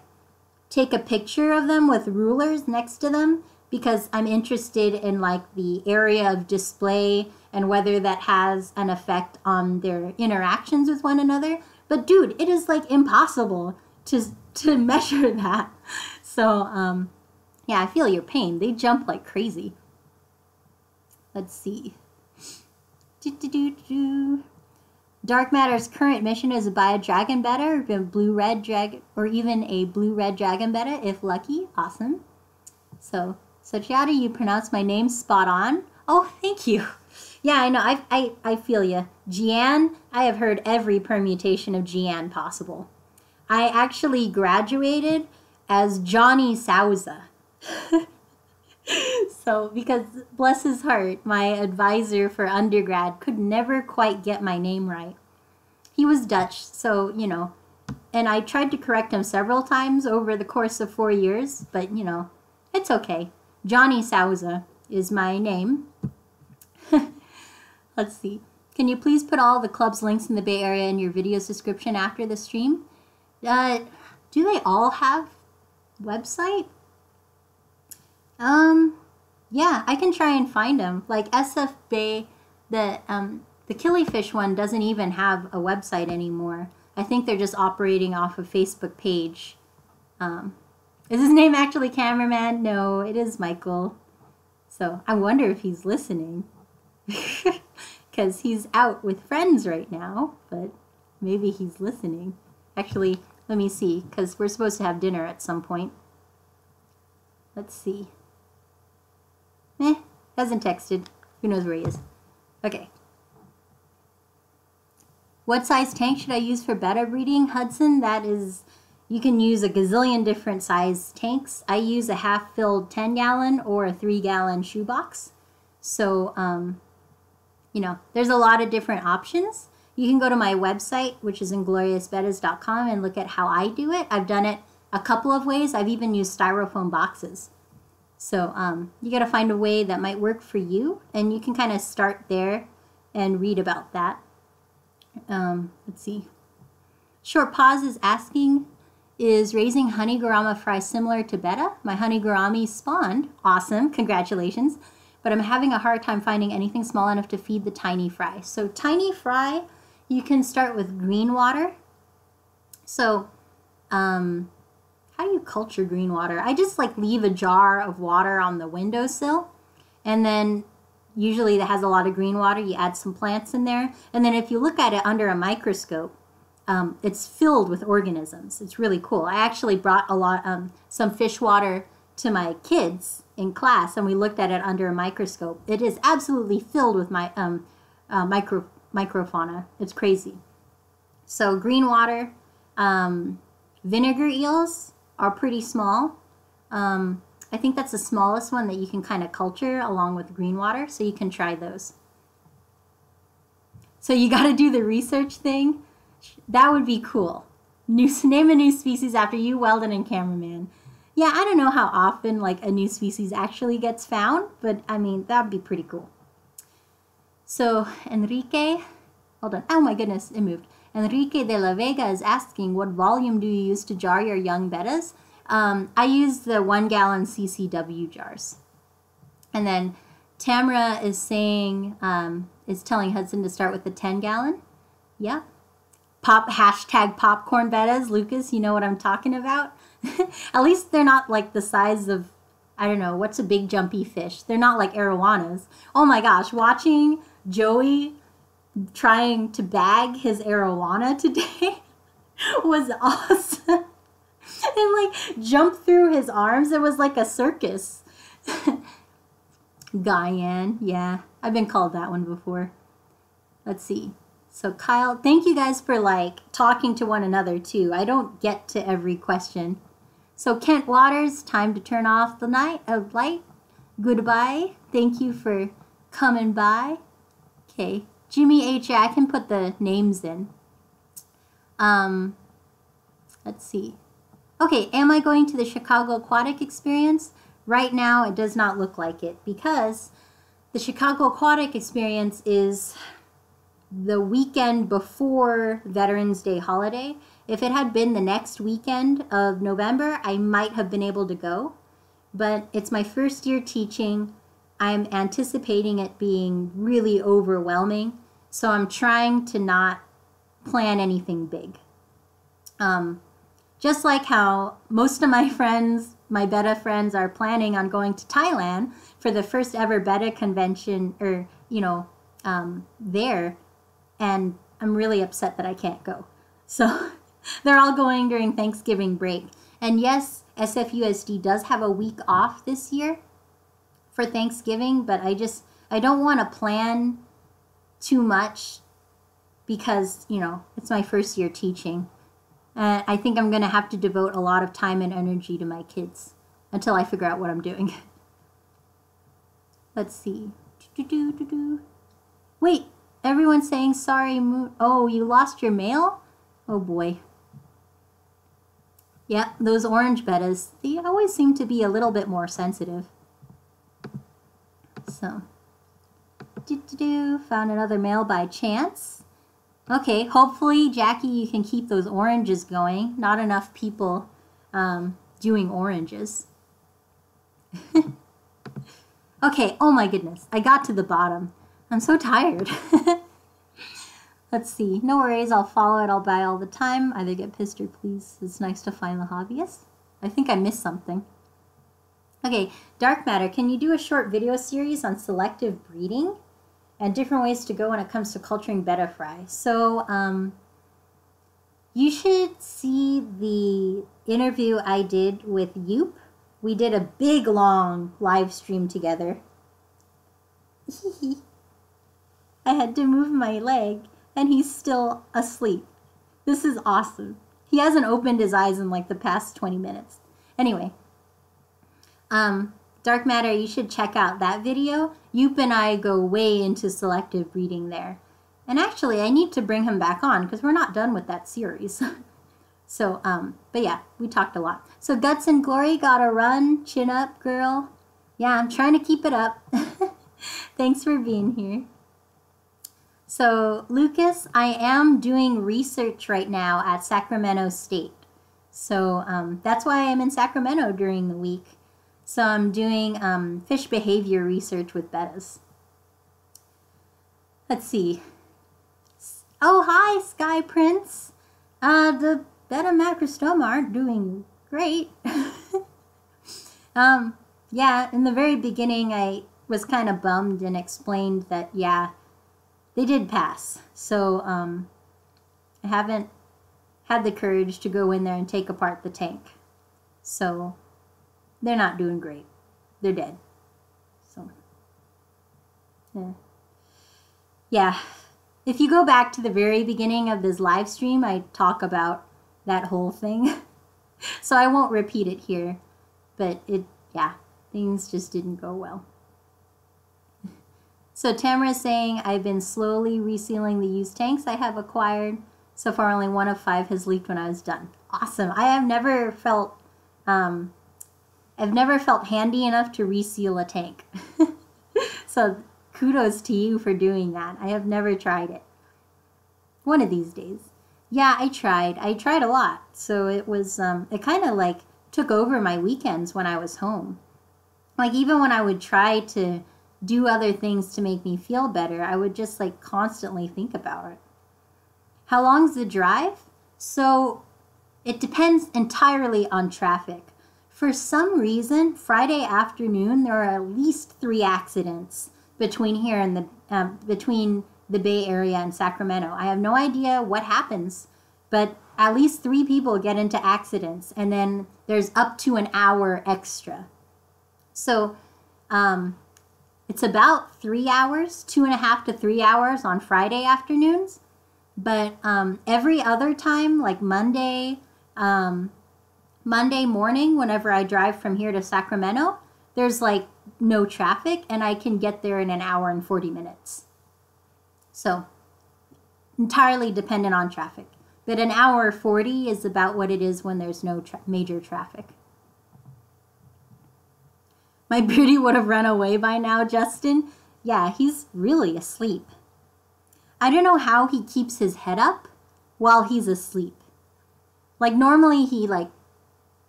take a picture of them with rulers next to them because I'm interested in like the area of display and whether that has an effect on their interactions with one another. But dude, it is like impossible to measure that. So yeah, I feel your pain. They jump like crazy. Let's see. Dark Matter's current mission is to buy a dragon betta or a blue-red dragon, or even a blue-red dragon betta if lucky. Awesome. So Chiara, you pronounced my name spot on. Oh, thank you. Yeah, I know. I feel you. Jian, I have heard every permutation of Jian possible. I actually graduated as Johnny Souza. So, because bless his heart, my advisor for undergrad could never quite get my name right. He was Dutch, so, you know, and I tried to correct him several times over the course of 4 years, but, you know, it's okay. Johnny Souza is my name. Let's see. Can you please put all the club's links in the Bay Area in your video's description after the stream? Do they all have website? Yeah, I can try and find them. Like SF Bay, the killifish one doesn't even have a website anymore. I think they're just operating off a Facebook page. Is his name actually Cameraman? No, it is Michael. So I wonder if he's listening. Because he's out with friends right now, but maybe he's listening. Actually, let me see, because we're supposed to have dinner at some point. Let's see. Hasn't texted. Who knows where he is? Okay. What size tank should I use for betta breeding, Hudson? That is, you can use a gazillion different size tanks. I use a half-filled 10-gallon or a 3-gallon shoebox. So, you know, there's a lot of different options. You can go to my website, which is ingloriousbettas.com, and look at how I do it. I've done it a couple of ways. I've even used styrofoam boxes. So you got to find a way that might work for you, and you can kind of start there and read about that. Let's see. Short Pause is asking, is raising honey gourami fry similar to betta? My honey gourami spawned. Awesome. Congratulations. But I'm having a hard time finding anything small enough to feed the tiny fry. So tiny fry, you can start with green water. So how do you culture green water? I just like leave a jar of water on the windowsill, and then usually that has a lot of green water. You add some plants in there, and then if you look at it under a microscope, it's filled with organisms. It's really cool. I actually brought some fish water to my kids in class, and we looked at it under a microscope. It is absolutely filled with my microfauna. It's crazy. So green water, vinegar eels are pretty small. I think that's the smallest one that you can kind of culture along with green water, so you can try those. So you got to do the research thing. That would be cool. Name a new species after you, Welden, and Cameraman. Yeah, I don't know how often like a new species actually gets found, but I mean, that would be pretty cool. So Enrique, hold on. Oh my goodness, it moved. Enrique de la Vega is asking, what volume do you use to jar your young bettas? I use the 1-gallon CCW jars. And then Tamara is saying, is telling Hudson to start with the 10-gallon. Yeah. Hashtag popcorn bettas. Lucas, you know what I'm talking about? At least they're not like the size of, I don't know, what's a big jumpy fish? They're not like arowanas. Oh my gosh, watching Joey trying to bag his arowana today was awesome. And like jump through his arms. It was like a circus. Guyan, yeah, I've been called that one before. Let's see. So Kyle, thank you guys for like talking to one another too. I don't get to every question. So Kent Waters, time to turn off the light. Goodbye. Thank you for coming by. Okay. Jimmy H. I can put the names in. Let's see. Okay, am I going to the Chicago Aquatic Experience? Right now, it does not look like it because the Chicago Aquatic Experience is the weekend before Veterans Day holiday. If it had been the next weekend of November, I might have been able to go. But it's my first year teaching. I'm anticipating it being really overwhelming. So I'm trying to not plan anything big. Just like how most of my friends, my Betta friends, are planning on going to Thailand for the first ever Betta convention, or, you know, there. And I'm really upset that I can't go. So they're all going during Thanksgiving break. And yes, SFUSD does have a week off this year for Thanksgiving, but I don't want to plan too much because, you know, it's my first year teaching. I think I'm going to have to devote a lot of time and energy to my kids until I figure out what I'm doing. Let's see. Wait, everyone's saying sorry. Oh, you lost your mail? Oh boy. Yeah, those orange bettas, they always seem to be a little bit more sensitive. So, Found another male by chance. Okay, hopefully, Jackie, you can keep those oranges going. Not enough people doing oranges. Okay, oh my goodness. I got to the bottom. I'm so tired. Let's see. No worries, I'll follow it. I'll buy all the time. Either get pissed or pleased. It's nice to find the hobbyist. I think I missed something. Okay, Dark Matter, can you do a short video series on selective breeding and different ways to go when it comes to culturing betta fry? So, you should see the interview I did with Yoop. We did a big, long live stream together. I had to move my leg, and he's still asleep. This is awesome. He hasn't opened his eyes in like the past 20 minutes. Anyway, Dark Matter, you should check out that video. Yoop and I go way into selective breeding there. And actually, I need to bring him back on because we're not done with that series. So, but yeah, we talked a lot. So Guts and Glory, gotta run. Chin up, girl. Yeah, I'm trying to keep it up. Thanks for being here. So, Lucas, I am doing research right now at Sacramento State. So, that's why I'm in Sacramento during the week. So, I'm doing fish behavior research with bettas. Let's see. Oh, hi, Sky Prince. The Betta macrostoma aren't doing great. Yeah, in the very beginning, I was kind of bummed and explained that, yeah, they did pass. So, I haven't had the courage to go in there and take apart the tank. So, they're not doing great. They're dead. So, yeah. Yeah. If you go back to the very beginning of this live stream, I talk about that whole thing. So I won't repeat it here. But yeah, things just didn't go well. So Tamara's saying, I've been slowly resealing the used tanks I have acquired. So far, only 1 of 5 has leaked when I was done. Awesome. I have never felt, I've never felt handy enough to reseal a tank. So kudos to you for doing that. I have never tried it. One of these days. Yeah, I tried. I tried a lot. So it was, it kind of like took over my weekends when I was home. Like even when I would try to do other things to make me feel better, I would just like constantly think about it. How long's the drive? So it depends entirely on traffic. For some reason, Friday afternoon, there are at least 3 accidents between here and between the Bay Area and Sacramento. I have no idea what happens, but at least 3 people get into accidents, and then there's up to an hour extra. So it's about 3 hours, 2.5 to 3 hours on Friday afternoons, but every other time, like Monday morning, whenever I drive from here to Sacramento, there's like no traffic, and I can get there in an hour and 40 minutes. So, entirely dependent on traffic. But an hour 40 is about what it is when there's no major traffic. My birdie would have run away by now, Justin. Yeah, he's really asleep. I don't know how he keeps his head up while he's asleep. Like normally he like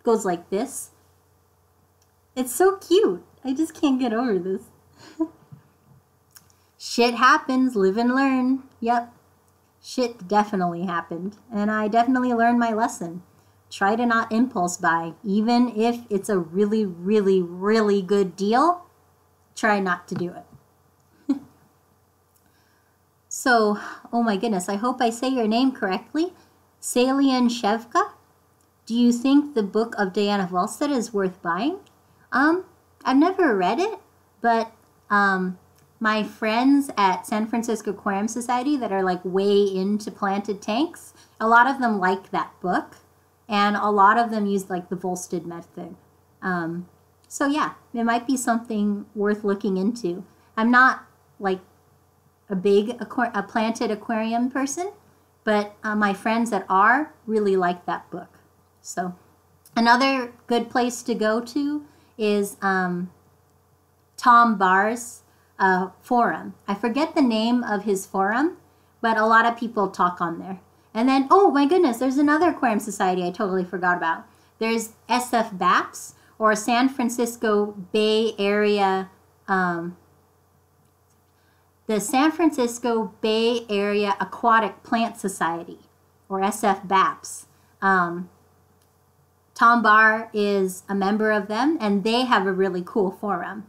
goes like this. It's so cute. I just can't get over this. Shit happens, live and learn. Yep, shit definitely happened. And I definitely learned my lesson. Try to not impulse buy. Even if it's a really, really, really good deal, try not to do it. So, oh my goodness, I hope I say your name correctly. Salian Shevka. Do you think the book of Diana Volstead is worth buying? I've never read it, but my friends at San Francisco Aquarium Society that are like way into planted tanks, a lot of them like that book, and a lot of them use like the Volstead method. So yeah, it might be something worth looking into. I'm not like a big planted aquarium person, but my friends that are really like that book. So another good place to go to is Tom Barr's forum. I forget the name of his forum, but a lot of people talk on there. And then, oh my goodness, there's another aquarium society I totally forgot about. There's SFBAPS, or San Francisco Bay Area, the San Francisco Bay Area Aquatic Plant Society, or SFBAPS. Tom Barr is a member of them, and they have a really cool forum.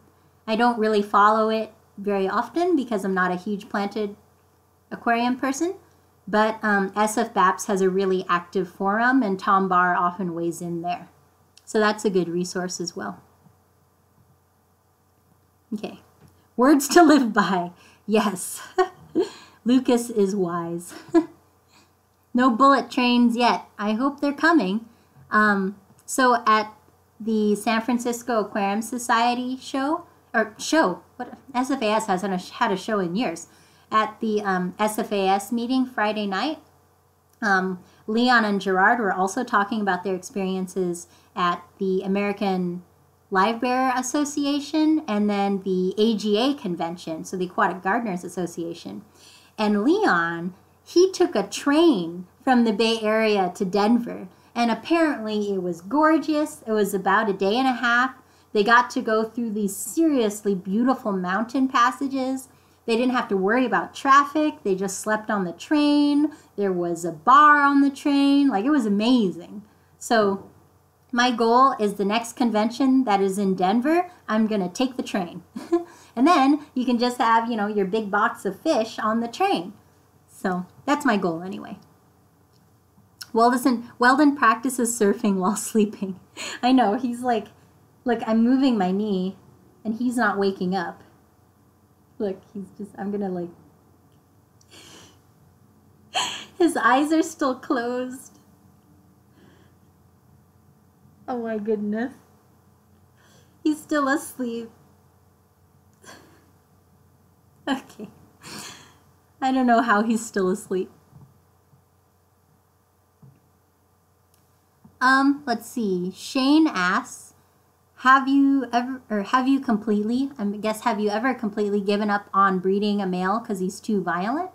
I don't really follow it very often because I'm not a huge planted aquarium person, but SFBAPS has a really active forum, and Tom Barr often weighs in there. So that's a good resource as well. Okay, words to live by. Yes, Lucas is wise. No bullet trains yet. I hope they're coming. So at the San Francisco Aquarium Society show, what SFAS hasn't had a show in years. At the SFAS meeting Friday night, Leon and Gerard were also talking about their experiences at the American Live Bearer Association and then the AGA convention, so the Aquatic Gardeners Association. And Leon, he took a train from the Bay Area to Denver, and apparently it was gorgeous. It was about a day and a half. They got to go through these seriously beautiful mountain passages. They didn't have to worry about traffic. They just slept on the train. There was a bar on the train. Like, it was amazing. So my goal is the next convention that is in Denver, I'm going to take the train. And then you can just have, you know, your big box of fish on the train. So that's my goal anyway. Welden practices surfing while sleeping. I know, he's like, look, I'm moving my knee and he's not waking up. Look, he's just, I'm gonna like, his eyes are still closed. Oh my goodness. He's still asleep. Okay. I don't know how he's still asleep. Let's see. Shane asks, have you ever completely given up on breeding a male because he's too violent?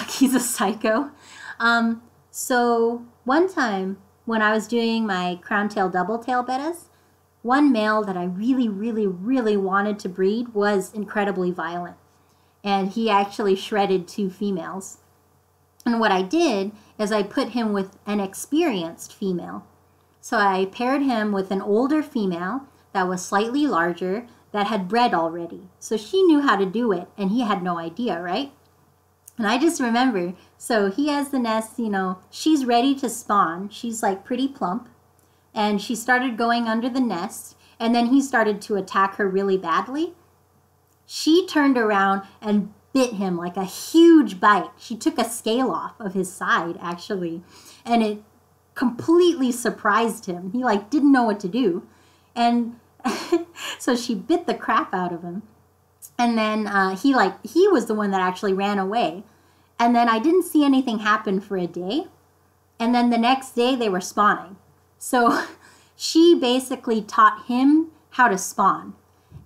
He's a psycho. So one time when I was doing my crown tail double tail bettas, one male that I really, really, really wanted to breed was incredibly violent. And he actually shredded 2 females. And what I did is I put him with an experienced female. So I paired him with an older female that was slightly larger that had bred already. So she knew how to do it and he had no idea, right? And I just remember, so he has the nest, you know, she's ready to spawn. She's like pretty plump. And she started going under the nest and then he started to attack her really badly. She turned around and bit him like a huge bite. She took a scale off of his side, actually, and it completely surprised him. He like didn't know what to do, and so she bit the crap out of him. And then he was the one that actually ran away. And then I didn't see anything happen for a day, and then the next day they were spawning. So she basically taught him how to spawn.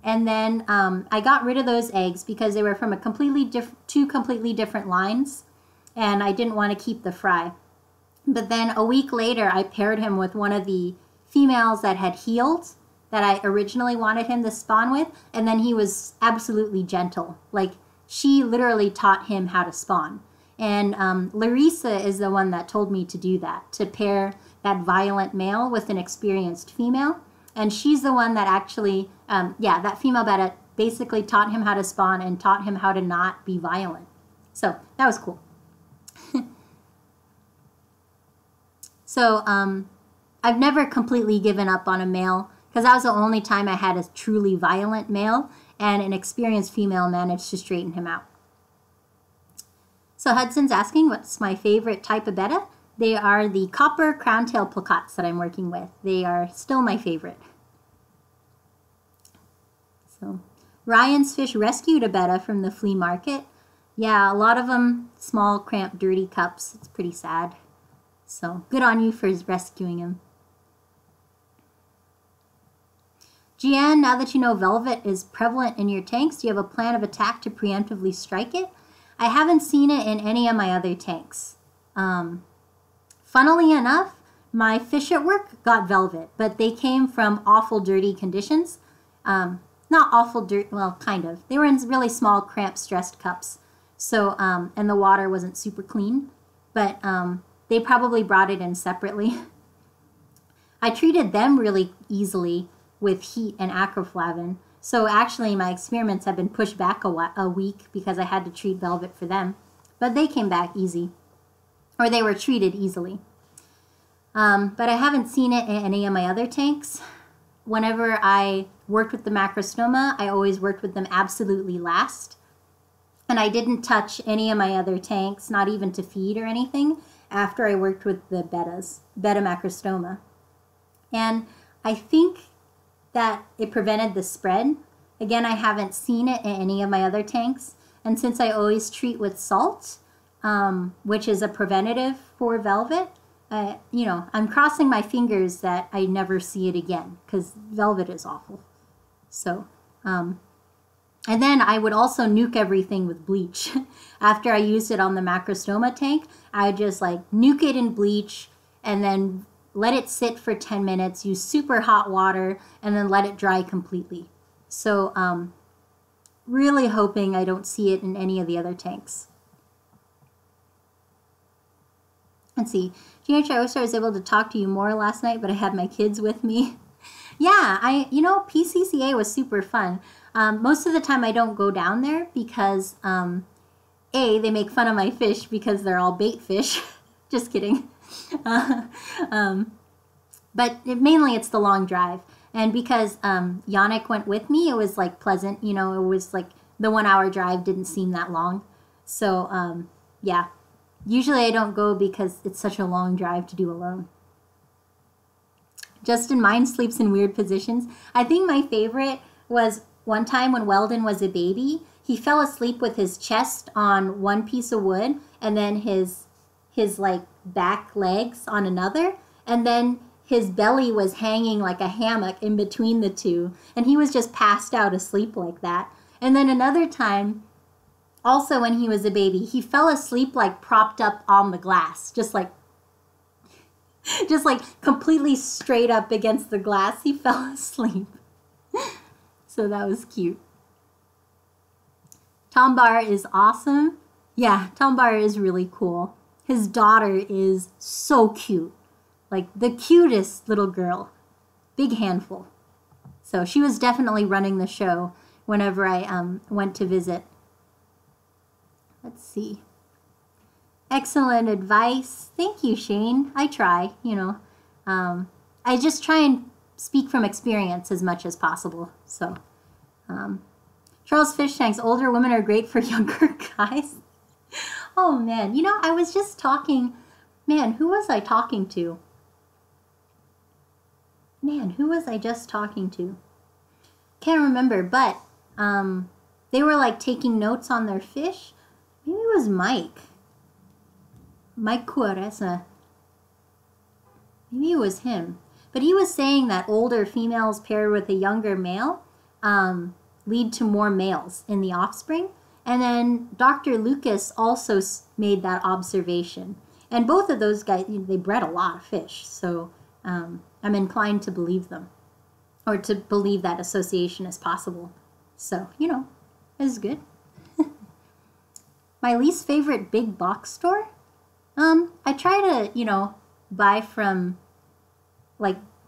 And then I got rid of those eggs because they were from two completely different lines, and I didn't want to keep the fry. But then a week later, I paired him with one of the females that had healed that I originally wanted him to spawn with, and then he was absolutely gentle. Like, she literally taught him how to spawn. And Larissa is the one that told me to do that, to pair that violent male with an experienced female. And she's the one that actually, that female Betta basically taught him how to spawn and taught him how to not be violent. So that was cool. So I've never completely given up on a male because that was the only time I had a truly violent male, and an experienced female managed to straighten him out. So Hudson's asking, what's my favorite type of Betta? They are the copper crown tail placottes that I'm working with. They are still my favorite. So Ryan's Fish rescued a Betta from the flea market. Yeah, a lot of them small, cramped, dirty cups. It's pretty sad. So good on you for rescuing him. Gian, now that you know velvet is prevalent in your tanks, do you have a plan of attack to preemptively strike it? I haven't seen it in any of my other tanks. Funnily enough, my fish at work got velvet, but they came from awful dirty conditions. Not awful dirt, well, kind of. They were in really small, cramped, stressed cups. So, and the water wasn't super clean, but they probably brought it in separately. I treated them really easily with heat and acroflavin. So actually my experiments have been pushed back a week because I had to treat velvet for them. But they came back easy, or they were treated easily. But I haven't seen it in any of my other tanks. Whenever I worked with the macrostoma, I always worked with them absolutely last. And I didn't touch any of my other tanks, not even to feed or anything, after I worked with the Betta macrostoma. And I think that it prevented the spread. Again, I haven't seen it in any of my other tanks. And since I always treat with salt, which is a preventative for velvet, you know, I'm crossing my fingers that I never see it again, because velvet is awful. So, and then I would also nuke everything with bleach. After I used it on the macrostoma tank, I would just like nuke it in bleach and then let it sit for 10 minutes, use super hot water, and then let it dry completely. So really hoping I don't see it in any of the other tanks. Let's see. GH, I wish I was able to talk to you more last night, but I had my kids with me. Yeah, you know, PCCA was super fun. Most of the time I don't go down there because, A, they make fun of my fish because they're all bait fish. Just kidding. But mainly it's the long drive. And because Yannick went with me, it was like pleasant. You know, it was like the 1 hour drive didn't seem that long. So, yeah. Usually I don't go because it's such a long drive to do alone. Justin, mine sleeps in weird positions. I think my favorite was one time when Welden was a baby. He fell asleep with his chest on one piece of wood and then his like back legs on another, and then his belly was hanging like a hammock in between the two, and he was just passed out asleep like that. And then another time, also when he was a baby, he fell asleep like propped up on the glass, just like completely straight up against the glass. He fell asleep. So that was cute. Tom Barr is awesome. Yeah, Tom Barr is really cool. His daughter is so cute. Like the cutest little girl. Big handful. So she was definitely running the show whenever I went to visit. Let's see. Excellent advice. Thank you, Shane. I try, you know. I just try and speak from experience as much as possible. So, Charles Fish Tanks, older women are great for younger guys. Oh, man. You know, I was just talking. Man, who was I talking to? Man, who was I just talking to? Can't remember, but they were like taking notes on their fish. Maybe it was Mike. Mike Cuareza. Maybe it was him. But he was saying that older females paired with a younger male lead to more males in the offspring. And then Dr. Lucas also made that observation. And both of those guys, they bred a lot of fish. So I'm inclined to believe them. Or to believe that association is possible. So, you know, it's good. My least favorite big box store? I try to, you know, buy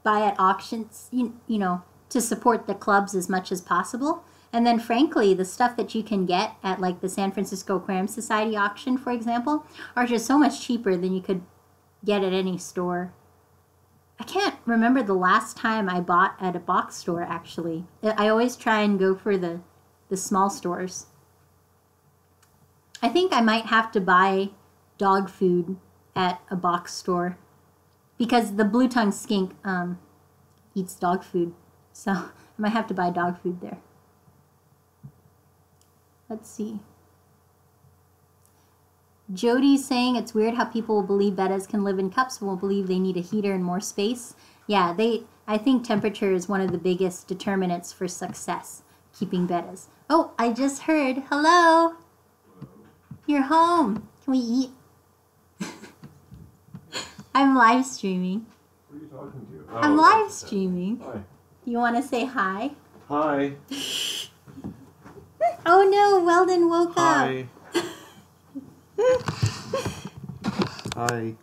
at auctions, you know, to support the clubs as much as possible. And then, frankly, the stuff that you can get at, like, the San Francisco Aquarium Society auction, for example, are just so much cheaper than you could get at any store. I can't remember the last time I bought at a box store, actually. I always try and go for the small stores. I think I might have to buy dog food at a box store because the blue-tongued skink eats dog food. So I might have to buy dog food there. Let's see. Jody's saying it's weird how people will believe bettas can live in cups but won't believe they need a heater and more space. Yeah, I think temperature is one of the biggest determinants for success, keeping bettas. Oh, I just heard. Hello. You're home. Can we eat? I'm live streaming. Who are you talking to? Oh, I'm live streaming. Hi. You want to say hi? Hi. Oh no, Welden woke Hi. up. Hi.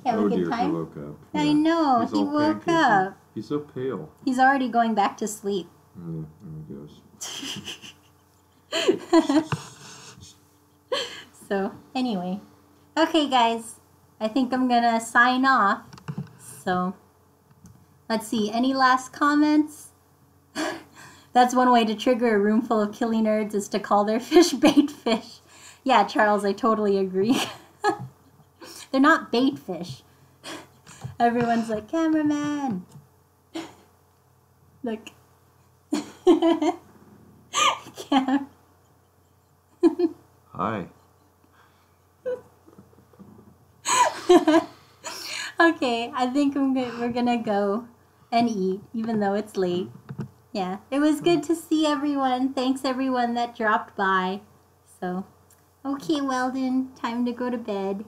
Have Oh a good dear, time? he woke up. I Yeah. know, He's he all woke pancakey. up. He's so pale. He's already going back to sleep. There he goes. So, anyway. Okay, guys. I think I'm gonna sign off. So, let's see. Any last comments? That's one way to trigger a room full of killy nerds is to call their fish bait fish. Yeah, Charles, I totally agree. They're not bait fish. Everyone's like, cameraman. Look. Hi. Okay, I think we're gonna go and eat, even though it's late. Yeah, it was good to see everyone. Thanks everyone that dropped by. So, okay, Welden, time to go to bed.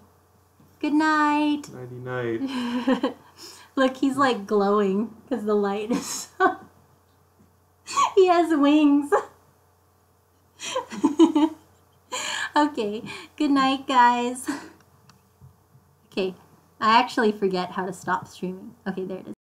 Good night. Nighty night. Look, he's like glowing because the light is. He has wings. Okay, good night, guys. Okay, I actually forget how to stop streaming. Okay, there it is.